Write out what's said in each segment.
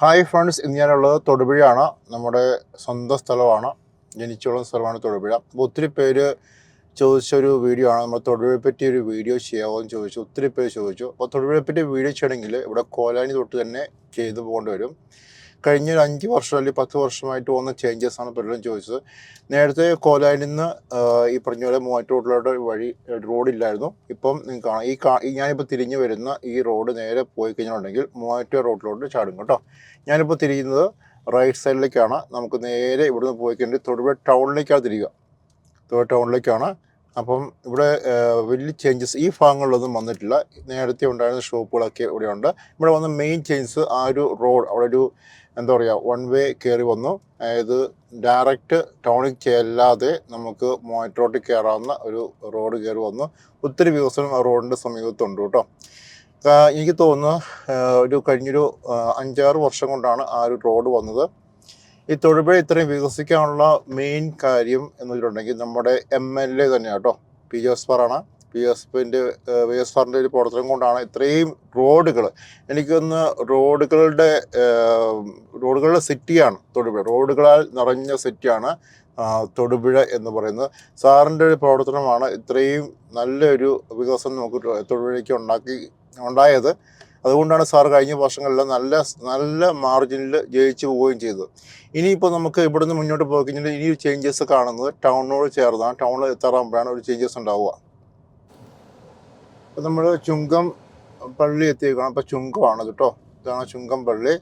Hi friends, ഇന്ന് ഞാനുള്ളത് തൊടുപുഴയാണ്. നമ്മുടെ സ്വന്തം സ്ഥലമാണ്, ജനിച്ചുള്ള സ്ഥലമാണ് തൊടുപുഴ. അപ്പോൾ ഒത്തിരി പേര് ചോദിച്ചൊരു വീഡിയോ ആണ്, നമ്മൾ തൊടുപുഴയെ പറ്റി ഒരു വീഡിയോ ചെയ്യാമോ എന്ന് ചോദിച്ചു. ഒത്തിരി പേര് ചോദിച്ചു. അപ്പോൾ തൊടുപുഴയെ പറ്റി വീഡിയോ ചെയ്യണമെങ്കിൽ ഇവിടെ കോലാനി തൊട്ട് തന്നെ ചെയ്തു പോകേണ്ടി വരും. കഴിഞ്ഞ ഒരു 5 വർഷം അല്ലെങ്കിൽ 10 വർഷമായിട്ട് വന്ന ചേഞ്ചസ് ആണ് പലരും ചോദിച്ചത്. നേരത്തെ കോലാനിൽ നിന്ന് ഈ പറഞ്ഞ പോലെ മൂവാറ്റൂർ റോഡിലോട്ട് വഴി റോഡില്ലായിരുന്നു. ഇപ്പം നിങ്ങൾക്ക് കാണാം, ഞാനിപ്പോൾ തിരിഞ്ഞു വരുന്ന ഈ റോഡ് നേരെ പോയി കഴിഞ്ഞിട്ടുണ്ടെങ്കിൽ മൂവാറ്റൂർ റോഡിലോട്ട് ചാടും കേട്ടോ. ഞാനിപ്പോൾ തിരിയുന്നത് റൈറ്റ് സൈഡിലേക്കാണ്. നമുക്ക് നേരെ ഇവിടുന്ന് പോയി കഴിഞ്ഞിട്ട് തൊടുപുഴ ടൗണിലേക്കാണ് തിരിയുക. തൊടുപുഴ ടൗണിലേക്കാണ്. അപ്പം ഇവിടെ വലിയ ചേഞ്ചസ് ഈ ഭാഗങ്ങളിലൊന്നും വന്നിട്ടില്ല. നേരത്തെ ഉണ്ടായിരുന്ന ഷോപ്പുകളൊക്കെ ഇവിടെയുണ്ട്. ഇവിടെ വന്ന മെയിൻ ചേഞ്ചസ് ആ ഒരു റോഡ്, അവിടെ ഒരു എന്താ പറയുക, വൺ വേ കയറി വന്നു. അതായത് ഡയറക്റ്റ് ടൗണിൽ ചെല്ലാതെ നമുക്ക് മൂവാറ്റൂർ കയറാവുന്ന ഒരു റോഡ് കയറി വന്നു. ഒത്തിരി വികസനം ആ റോഡിൻ്റെ സമീപത്തുണ്ട് കേട്ടോ. എനിക്ക് തോന്നുന്നു കഴിഞ്ഞൊരു 5-6 വർഷം കൊണ്ടാണ് ആ ഒരു റോഡ് വന്നത്. ഈ തൊടുപുഴ ഇത്രയും വികസിക്കാനുള്ള മെയിൻ കാര്യം എന്ന് വെച്ചിട്ടുണ്ടെങ്കിൽ നമ്മുടെ MLA തന്നെയാണ് കേട്ടോ. PJS സാറാണ്. PJS സാറിൻ്റെ ഒരു പ്രവർത്തനം കൊണ്ടാണ് ഇത്രയും റോഡുകൾ. എനിക്കൊന്ന് റോഡുകളുടെ സിറ്റിയാണ് തൊടുപുഴ. റോഡുകളാൽ നിറഞ്ഞ സിറ്റിയാണ് തൊടുപുഴ എന്ന് പറയുന്നത്. സാറിൻ്റെ ഒരു പ്രവർത്തനമാണ് ഇത്രയും നല്ലൊരു വികസനം നമുക്ക് തൊടുപുഴയ്ക്ക് ഉണ്ടായത്. അതുകൊണ്ടാണ് സാർ കഴിഞ്ഞ വർഷങ്ങളിലെല്ലാം നല്ല മാർജിനിൽ ജയിച്ചു പോവുകയും ചെയ്തത്. ഇനിയിപ്പോൾ നമുക്ക് ഇവിടുന്ന് മുന്നോട്ട് പോയി കഴിഞ്ഞാൽ ഇനി ചേഞ്ചസ് കാണുന്നത് ടൗണിനോട് ചേർന്നാണ്. ടൗണിൽ എത്താറാകുമ്പോഴാണ് ഒരു ചേഞ്ചസ് ഉണ്ടാവുക. അപ്പോൾ നമ്മൾ ചുങ്കം പള്ളി എത്തിയേക്കണം. അപ്പോൾ ചുങ്കമാണ് കേട്ടോ. ഇതാണ് ചുങ്കം പള്ളി.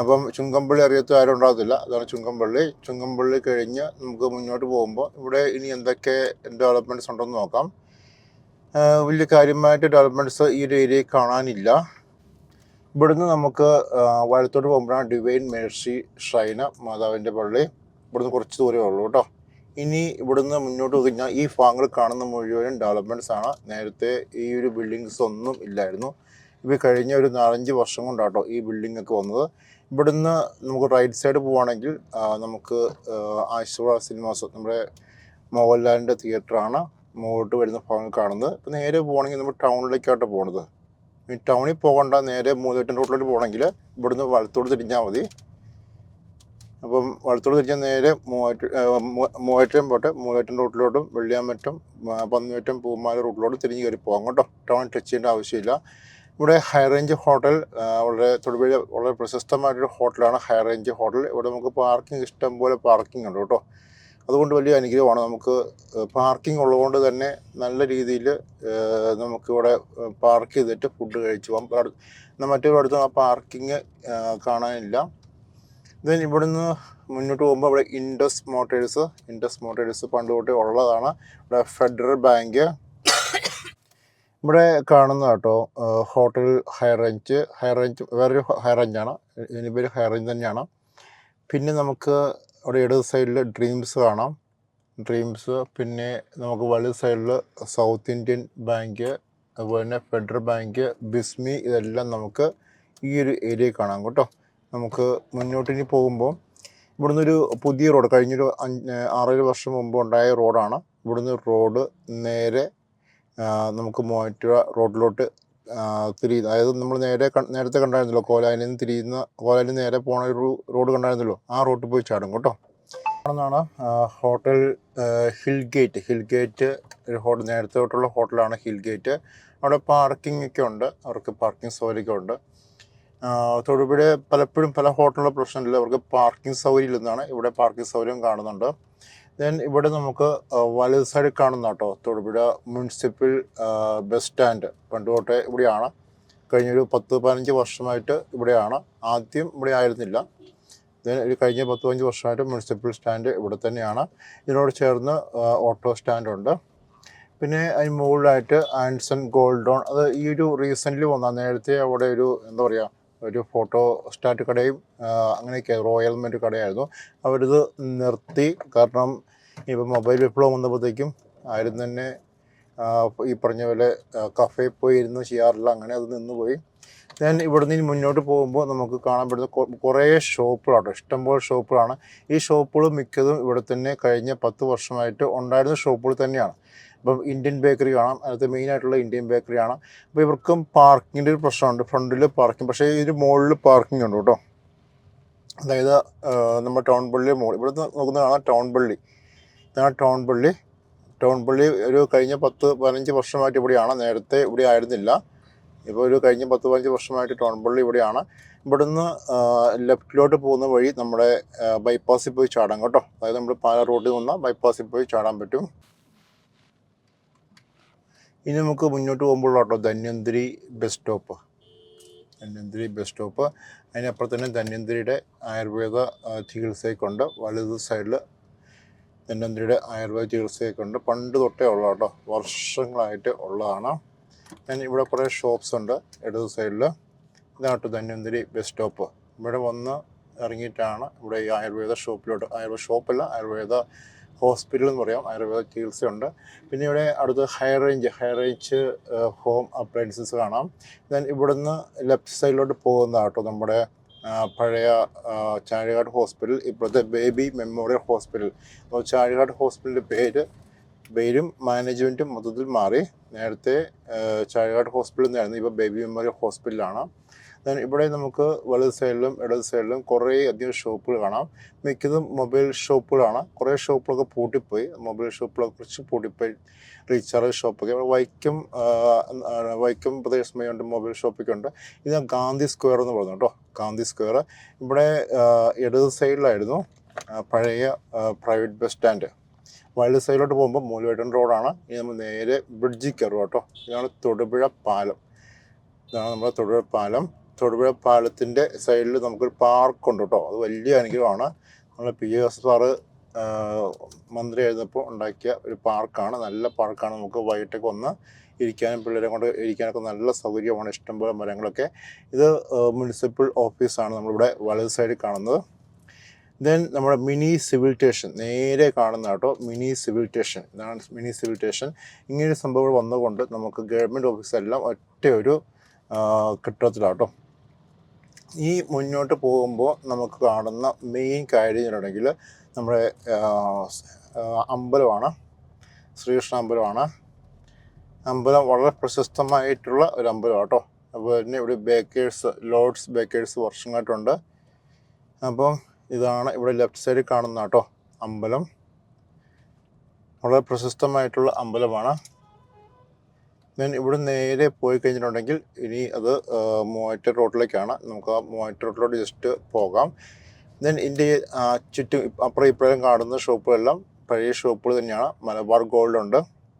അപ്പം ചുങ്കംപള്ളി അറിയാത്ത ആരും ഉണ്ടാകത്തില്ല. അതാണ് ചുങ്കംപള്ളി. ചുങ്കംപള്ളി കഴിഞ്ഞ് നമുക്ക് മുന്നോട്ട് പോകുമ്പോൾ ഇവിടെ ഇനി എന്തൊക്കെ ഡെവലപ്മെൻറ്റ്സ് ഉണ്ടെന്ന് നോക്കാം. വലിയ കാര്യമായിട്ട് ഡെവലപ്മെൻറ്റ്സ് ഈ ഒരു ഏരിയയിൽ കാണാനില്ല. ഇവിടുന്ന് നമുക്ക് വലത്തോട്ട് പോകുമ്പോഴാണ് ഡിവൈൻ മേഴ്സി ഷ്രൈന്, മാതാവിൻ്റെ പള്ളി. ഇവിടുന്ന് കുറച്ച് ദൂരമേ ഉള്ളൂ കേട്ടോ. ഇനി ഇവിടുന്ന് മുന്നോട്ട് കഴിഞ്ഞാൽ ഈ ഭാഗങ്ങൾ കാണുന്ന മുഴുവനും ഡെവലപ്മെൻറ്റ്സ് ആണ്. നേരത്തെ ഈ ഒരു ബിൽഡിങ്സ് ഒന്നും ഇല്ലായിരുന്നു. ഇപ്പോൾ കഴിഞ്ഞ ഒരു 4-5 വർഷം കൊണ്ടാട്ടോ ഈ ബിൽഡിംഗ് ഒക്കെ വന്നത്. ഇവിടുന്ന് നമുക്ക് റൈറ്റ് സൈഡ് പോവുകയാണെങ്കിൽ നമുക്ക് ആശ്രവ സിനിമാസ്, നമ്മുടെ മോഹൻലാലിൻ്റെ തിയേറ്ററാണ് മുകളിലോട്ട് വരുന്ന ഭാഗങ്ങൾ കാണുന്നത്. ഇപ്പോൾ നേരെ പോവുകയാണെങ്കിൽ നമ്മൾ ടൗണിലേക്കായിട്ട് പോകുന്നത്. ഈ ടൗണിൽ പോകേണ്ട, നേരെ മൂവാറ്റുപുഴ റോഡിലോട്ട് പോകണമെങ്കിൽ ഇവിടുന്ന് വലത്തോട്ട് തിരിഞ്ഞാൽ മതി. അപ്പം വലത്തോട്ട് തിരിഞ്ഞാൽ നേരെ മൂവാറ്റുപുഴ പോട്ടെ, മൂവാറ്റുപുഴ റോഡിലോട്ടും വെള്ളിയാമറ്റം, പന്നിമറ്റം, പൂമാല റൂട്ടിലോട്ട് തിരിഞ്ഞ് കയറി പോകാം കേട്ടോ. ടൗൺ ടച്ച് ചെയ്യേണ്ട ആവശ്യമില്ല. ഇവിടെ ഹൈ റേഞ്ച് ഹോട്ടൽ, തൊടുപുഴ വളരെ പ്രശസ്തമായിട്ടൊരു ഹോട്ടലാണ് ഹൈ റേഞ്ച് ഹോട്ടൽ. ഇവിടെ നമുക്ക് പാർക്കിംഗ്, ഇഷ്ടം പോലെ പാർക്കിംഗ് ഉണ്ട് കേട്ടോ. അതുകൊണ്ട് വലിയ അനുഗ്രഹമാണ്. നമുക്ക് പാർക്കിംഗ് ഉള്ളതുകൊണ്ട് തന്നെ നല്ല രീതിയിൽ നമുക്കിവിടെ പാർക്ക് ചെയ്തിട്ട് ഫുഡ് കഴിച്ചു പോകാം. മറ്റൊരു അടുത്ത് ആ പാർക്കിങ് കാണാനില്ല. ദെൻ ഇവിടുന്ന് മുന്നോട്ട് പോകുമ്പോൾ ഇവിടെ ഇൻഡസ് മോട്ടേഴ്സ് പണ്ട് തൊട്ടേ ഉള്ളതാണ്. ഇവിടെ ഫെഡറൽ ബാങ്ക് ഇവിടെ കാണുന്ന കേട്ടോ. ഹോട്ടൽ ഹൈ റേഞ്ച് വേറൊരു ഹൈ റേഞ്ചാണ്. ഇതിന് പേര് ഹൈ റേഞ്ച് തന്നെയാണ്. പിന്നെ നമുക്ക് അവിടെ ഇടത് സൈഡിൽ ഡ്രീംസ് കാണാം. പിന്നെ നമുക്ക് വലത് സൈഡിൽ സൗത്ത് ഇന്ത്യൻ ബാങ്ക്, അതുപോലെ തന്നെ ഫെഡറൽ ബാങ്ക്, ബിസ്മി, ഇതെല്ലാം നമുക്ക് ഈ ഒരു ഏരിയ കാണാം കേട്ടോ. നമുക്ക് മുന്നോട്ടിനി പോകുമ്പോൾ ഇവിടുന്ന് ഒരു പുതിയ റോഡ്, കഴിഞ്ഞൊരു 6-7 വർഷം മുമ്പ് ഉണ്ടായ റോഡാണ്. ഇവിടുന്ന് റോഡ് നേരെ നമുക്ക് മൂവാറ്റുപുഴ റോഡിലോട്ട് അതായത് നമ്മൾ നേരത്തെ കണ്ടായിരുന്നല്ലോ, കോലാനിൽ നേരെ പോണ ഒരു റോഡ് കണ്ടായിരുന്നല്ലോ, ആ റോഡിൽ പോയി ചാടും കേട്ടോ. ആണെന്നാണ് ഹോട്ടൽ ഹിൽ ഗേറ്റ് ഒരു ഹോട്ടൽ, നേരത്തെ തൊട്ടുള്ള ഹോട്ടലാണ് ഹിൽ ഗേറ്റ്. അവിടെ പാർക്കിംഗ് ഒക്കെ ഉണ്ട്, അവർക്ക് പാർക്കിംഗ് സൗകര്യമൊക്കെ ഉണ്ട്. തൊടുപുഴ പലപ്പോഴും പല ഹോട്ടലിലെ പ്രശ്നമില്ല, അവർക്ക് പാർക്കിംഗ് സൗകര്യം ഇല്ലെന്നാണ്. ഇവിടെ പാർക്കിംഗ് സൗകര്യം കാണുന്നുണ്ട്. ദെൻ ഇവിടെ നമുക്ക് വലത് സൈഡിൽ കാണുന്ന കേട്ടോ തൊടുപുഴ മുനിസിപ്പൽ ബസ് സ്റ്റാൻഡ്. പണ്ട് തൊട്ടേ ഇവിടെയാണ്. കഴിഞ്ഞൊരു 10-15 വർഷമായിട്ട് ഇവിടെയാണ്. ആദ്യം ഇവിടെ ആയിരുന്നില്ല. കഴിഞ്ഞ 10-15 വർഷമായിട്ട് മുനിസിപ്പൽ സ്റ്റാൻഡ് ഇവിടെ തന്നെയാണ്. ഇതിനോട് ചേർന്ന് ഓട്ടോ സ്റ്റാൻഡുണ്ട്. പിന്നെ അതിന് മുകളിലായിട്ട് ആൻസൺ ഗോൾഡ് ലോൺ, അത് ഈ ഒരു റീസെൻ്റ്ലി വന്ന, നേരത്തെ അവിടെ ഒരു ഫോട്ടോ സ്റ്റാറ്റ് കടയും അങ്ങനെയൊക്കെ റോയൽമെൻറ്റ് കടയായിരുന്നു. അവരിത് നിർത്തി. കാരണം ഇപ്പോൾ മൊബൈൽ വിപ്ലവം വന്നപ്പോഴത്തേക്കും ആരും തന്നെ ഈ പറഞ്ഞ പോലെ കഫേ പോയി ഇരുന്ന് ചെയ്യാറില്ല. അങ്ങനെ അത് നിന്നുപോയി. ഞാൻ ഇവിടെ നിന്ന് മുന്നോട്ട് പോകുമ്പോൾ നമുക്ക് കാണാൻ പറ്റുന്ന കുറേ ഷോപ്പുകളാണ്, ഇഷ്ടംപോലെ ഷോപ്പുകളാണ്. ഈ ഷോപ്പുകൾ മിക്കതും ഇവിടെ തന്നെ കഴിഞ്ഞ 10 വർഷമായിട്ട് ഉണ്ടായിരുന്ന ഷോപ്പുകൾ തന്നെയാണ്. ഇപ്പം ഇന്ത്യൻ ബേക്കറി കാണാം, അതിനകത്ത് മെയിനായിട്ടുള്ള ഇന്ത്യൻ ബേക്കറിയാണ്. അപ്പോൾ ഇവർക്കും പാർക്കിങ്ങിൻ്റെ ഒരു പ്രശ്നമുണ്ട്. ഫ്രണ്ടിൽ പാർക്കിംഗ്, പക്ഷേ ഇതിന് മുകളിൽ പാർക്കിംഗ് ഉണ്ട് കേട്ടോ. അതായത് നമ്മുടെ ടൗൺ പള്ളി ഇവിടുന്ന് നോക്കുന്നതാണ് ടൗൺ പള്ളി. ഇതാണ് ടൗൺ പള്ളി ഒരു കഴിഞ്ഞ 10-15 വർഷമായിട്ട് ഇവിടെയാണ്. നേരത്തെ ഇവിടെ ആയിരുന്നില്ല. ഇപ്പോൾ ഒരു കഴിഞ്ഞ 10-15 വർഷമായിട്ട് ടൗൺ പള്ളി ഇവിടെയാണ്. ഇവിടുന്ന് ലെഫ്റ്റിലോട്ട് പോകുന്ന വഴി നമ്മുടെ ബൈപ്പാസിൽ പോയി ചാടാം കേട്ടോ. അതായത് നമ്മൾ പാല റോഡിൽ നിന്ന് ബൈപ്പാസിൽ പോയി ചാടാൻ പറ്റും. ഇനി നമുക്ക് മുന്നോട്ട് പോകുമ്പോൾ കേട്ടോ ധന്വന്തരി ബസ് സ്റ്റോപ്പ്. അതിനപ്പുറം തന്നെ ധന്വന്തരിയുടെ ആയുർവേദ ചികിത്സയൊക്കെയുണ്ട്. വലത് സൈഡിൽ ധന്വന്തരിയുടെ ആയുർവേദ ചികിത്സയൊക്കെയുണ്ട്. പണ്ട് തൊട്ടേ ഉള്ള കേട്ടോ, വർഷങ്ങളായിട്ട് ഉള്ളതാണ്. ഇവിടെ കുറേ ഷോപ്സ് ഉണ്ട് ഇടത് സൈഡിൽ. ഇതാട്ടോ ധന്വന്തരി ബസ് സ്റ്റോപ്പ്. ഇവിടെ വന്ന് ഇറങ്ങിയിട്ടാണ് ഇവിടെ ഈ ആയുർവേദ ആയുർവേദ ഹോസ്പിറ്റൽ എന്ന് പറയാം. ആയുർവേദ ചികിത്സയുണ്ട്. പിന്നെ ഇവിടെ അടുത്ത് ഹൈ റേഞ്ച് ഹോം അപ്ലയൻസസ് കാണാം. ദെൻ ഇവിടുന്ന് ലെഫ്റ്റ് സൈഡിലോട്ട് പോകുന്നതാട്ടോ നമ്മുടെ പഴയ ചാഴികാട് ഹോസ്പിറ്റൽ, ഇപ്പോഴത്തെ ബേബി മെമ്മോറിയൽ ഹോസ്പിറ്റൽ. അപ്പോൾ ചാഴികാട് ഹോസ്പിറ്റലിൻ്റെ പേരും മാനേജ്മെൻറ്റും മൊത്തത്തിൽ മാറി. നേരത്തെ ചാഴികാട് ഹോസ്പിറ്റൽ എന്നായിരുന്നു, ഇപ്പോൾ ബേബി മെമ്മോറിയൽ ഹോസ്പിറ്റലാണ്. ദെൻ ഇവിടെ നമുക്ക് വലത് സൈഡിലും ഇടത് സൈഡിലും കുറേ അധികം ഷോപ്പുകൾ കാണാം. മിക്കതും മൊബൈൽ ഷോപ്പുകളാണ്. കുറേ ഷോപ്പുകളൊക്കെ പൂട്ടിപ്പോയി. മൊബൈൽ ഷോപ്പുകളെ കുറിച്ച് പൂട്ടിപ്പോയി. റീചാർജ് ഷോപ്പൊക്കെ വൈക്കം പ്രദേശമയുണ്ട്. മൊബൈൽ ഷോപ്പൊക്കെ ഉണ്ട്. ഇത് ഗാന്ധി സ്ക്വയർ എന്ന് പറഞ്ഞു കേട്ടോ. ഗാന്ധി സ്ക്വയർ ഇവിടെ ഇടത് സൈഡിലായിരുന്നു പഴയ പ്രൈവറ്റ് ബസ് സ്റ്റാൻഡ്. വലത് സൈഡിലോട്ട് പോകുമ്പോൾ മൂലവേട്ടൻ റോഡാണ്. ഇനി നമ്മൾ നേരെ ബ്രിഡ്ജിൽ കയറും കേട്ടോ. ഇതാണ് തൊടുപുഴ പാലം. ഇതാണ് നമ്മുടെ തൊടുപുഴ പാലത്തിൻ്റെ സൈഡിൽ നമുക്കൊരു പാർക്കുണ്ട് കേട്ടോ. അത് വലിയ അനുഗ്രഹമാണ്. നമ്മൾ PS സാറ് മന്ത്രി ആയിരുന്നപ്പോൾ ഉണ്ടാക്കിയ ഒരു പാർക്കാണ്. നല്ല പാർക്കാണ്. നമുക്ക് വൈകിട്ടൊക്കെ വന്ന് ഇരിക്കാനും പിള്ളേരെ കൊണ്ട് ഇരിക്കാനൊക്കെ നല്ല സൗകര്യമാണ്. ഇഷ്ടംപോലെ മരങ്ങളൊക്കെ. ഇത് മുനിസിപ്പൽ ഓഫീസാണ് നമ്മളിവിടെ വലത് സൈഡിൽ കാണുന്നത്. ദെൻ നമ്മുടെ മിനി സിവിൽ സ്റ്റേഷൻ നേരെ കാണുന്ന കേട്ടോ. ഇതാണ് മിനി സിവിൽ സ്റ്റേഷൻ. ഇങ്ങനൊരു സംഭവങ്ങൾ വന്നുകൊണ്ട് നമുക്ക് ഗവൺമെൻറ് ഓഫീസെല്ലാം ഒറ്റ ഒരു കെട്ടിടത്തിലാട്ടോ. ഈ മുന്നോട്ട് പോകുമ്പോൾ നമുക്ക് കാണുന്ന മെയിൻ കാര്യം എന്നുണ്ടെങ്കിൽ നമ്മുടെ അമ്പലമാണ്. ശ്രീകൃഷ്ണ അമ്പലമാണ്. അമ്പലം വളരെ പ്രശസ്തമായിട്ടുള്ള ഒരു അമ്പലം കേട്ടോ. അതുപോലെ തന്നെ ഇവിടെ ലോർഡ്സ് ബേക്കേഴ്സ് വർഷങ്ങളായിട്ടുണ്ട്. അപ്പം ഇതാണ് ഇവിടെ ലെഫ്റ്റ് സൈഡിൽ കാണുന്ന കേട്ടോ അമ്പലം. വളരെ പ്രശസ്തമായിട്ടുള്ള അമ്പലമാണ്. ദെൻ ഇവിടെ നേരെ പോയി കഴിഞ്ഞിട്ടുണ്ടെങ്കിൽ ഇനി അത് മൂവാറ്റുപുഴ റോഡിലേക്കാണ്. നമുക്ക് ആ മൂവാറ്റുപുഴ റോഡിലോട്ട് ജസ്റ്റ് പോകാം. ദെൻ ഇതിൻ്റെ ചുറ്റും അപ്പുറം ഇപ്പുറം കാണുന്ന ഷോപ്പുകളെല്ലാം പഴയ ഷോപ്പുകൾ തന്നെയാണ്. മലബാർ ഗോൾഡ് ഉണ്ട്.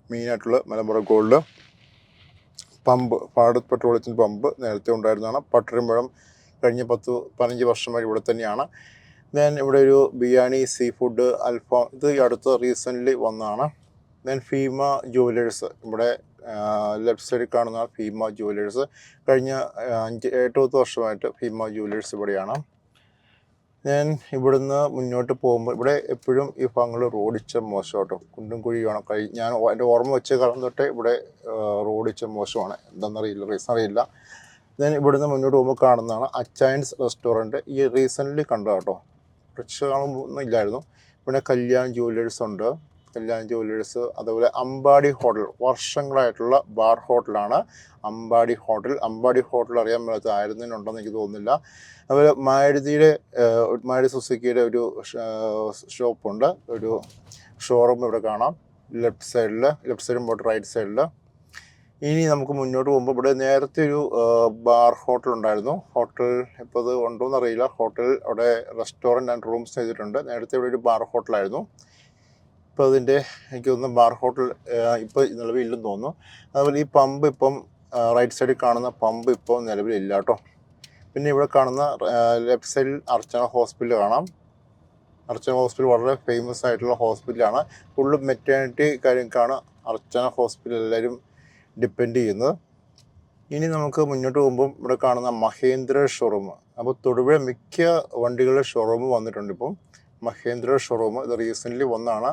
മെയിനായിട്ടുള്ള മലബാർ ഗോൾഡ്. പമ്പ്, ഭാരത് പെട്രോളിയത്തിൻ്റെ പമ്പ് നേരത്തെ ഉണ്ടായിരുന്നതാണ്. പട്ടരുമ്പഴം കഴിഞ്ഞ 10-15 വർഷമായി ഇവിടെ തന്നെയാണ്. ദെൻ ഇവിടെ ഒരു ബിരിയാണി, സീ ഫുഡ്, അൽഫാം, ഇത് അടുത്ത് റീസെൻ്റ്ലി വന്നതാണ്. ദെൻ ഫീമ ജുവലേഴ്സ് ഇവിടെ ലെഫ്റ്റ് സൈഡിൽ കാണുന്ന ഫീമ ജുവലേഴ്സ്. കഴിഞ്ഞ 8-10 വർഷമായിട്ട് ഫീമ ജുവലേഴ്സ് ഇവിടെയാണ്. ഞാൻ ഇവിടുന്ന് മുന്നോട്ട് പോകുമ്പോൾ ഇവിടെ എപ്പോഴും ഈ ഭാഗങ്ങൾ റോഡിച്ച മോശം കേട്ടോ. കുണ്ടും കുഴിയാണ്. ഞാൻ എൻ്റെ ഓർമ്മ വെച്ച കാലം തൊട്ടേ ഇവിടെ റോഡിച്ച മോശമാണ്. എന്താണെന്നറിയില്ല, റീസൺ അറിയില്ല. ദെൻ ഇവിടുന്ന് മുന്നോട്ട് പോകുമ്പോൾ കാണുന്നതാണ് അച്ചയൻസ് റെസ്റ്റോറൻറ്റ്. ഈ റീസെൻ്റ്ലി കണ്ടോ കേട്ടോ. കുറച്ച് കാണുമൊന്നും ഇല്ലായിരുന്നു. ഇവിടെ കല്യാൺ ജുവലേഴ്സ് ഉണ്ട്. അതുപോലെ അമ്പാടി ഹോട്ടൽ, വർഷങ്ങളായിട്ടുള്ള ബാർ ഹോട്ടലാണ് അമ്പാടി ഹോട്ടൽ അറിയാൻ മേലാത്ത ആയിരുന്നുണ്ടെന്ന് എനിക്ക് തോന്നുന്നില്ല. അതുപോലെ മാരുതി സുസുക്കിയുടെ ഒരു ഷോപ്പുണ്ട്, ഒരു ഷോറൂം ഇവിടെ കാണാം. ലെഫ്റ്റ് സൈഡും പോയിട്ട് റൈറ്റ് സൈഡിൽ. ഇനി നമുക്ക് മുന്നോട്ട് പോകുമ്പോൾ ഇവിടെ നേരത്തെ ഒരു ബാർ ഹോട്ടൽ ഉണ്ടായിരുന്നു. ഹോട്ടൽ ഇപ്പോൾ അത് ഉണ്ടോയെന്ന് അറിയില്ല. ഹോട്ടൽ അവിടെ റെസ്റ്റോറൻറ്റ് ആൻഡ് റൂംസ് ചെയ്തിട്ടുണ്ട്. നേരത്തെ ഇവിടെ ഒരു ബാർ ഹോട്ടലായിരുന്നു. ഇപ്പോൾ അതിൻ്റെ എനിക്ക് തോന്നുന്നു ബാർ ഹോട്ടൽ ഇപ്പോൾ നിലവിലില്ലെന്ന് തോന്നുന്നു. അതുപോലെ ഈ പമ്പ് ഇപ്പം റൈറ്റ് സൈഡിൽ കാണുന്ന പമ്പ് ഇപ്പോൾ നിലവിലില്ല കേട്ടോ. പിന്നെ ഇവിടെ കാണുന്ന ലെഫ്റ്റ് സൈഡിൽ അർച്ചന ഹോസ്പിറ്റൽ കാണാം. അർച്ചന ഹോസ്പിറ്റൽ വളരെ ഫേമസ് ആയിട്ടുള്ള ഹോസ്പിറ്റലാണ്. ഫുള്ള് മെറ്റേണിറ്റി കാര്യങ്ങൾക്കാണ് അർച്ചന ഹോസ്പിറ്റൽ എല്ലാവരും ഡിപ്പെൻഡ് ചെയ്യുന്നത്. ഇനി നമുക്ക് മുന്നോട്ട് പോകുമ്പം ഇവിടെ കാണുന്ന മഹേന്ദ്ര ഷോറൂം. അപ്പോൾ തൊടുപുഴ മിക്ക വണ്ടികളുടെ ഷോറൂം വന്നിട്ടുണ്ട്. ഇപ്പം മഹേന്ദ്ര ഷോറൂം ഇത് റീസെൻ്റ്ലി വന്നതാണ്.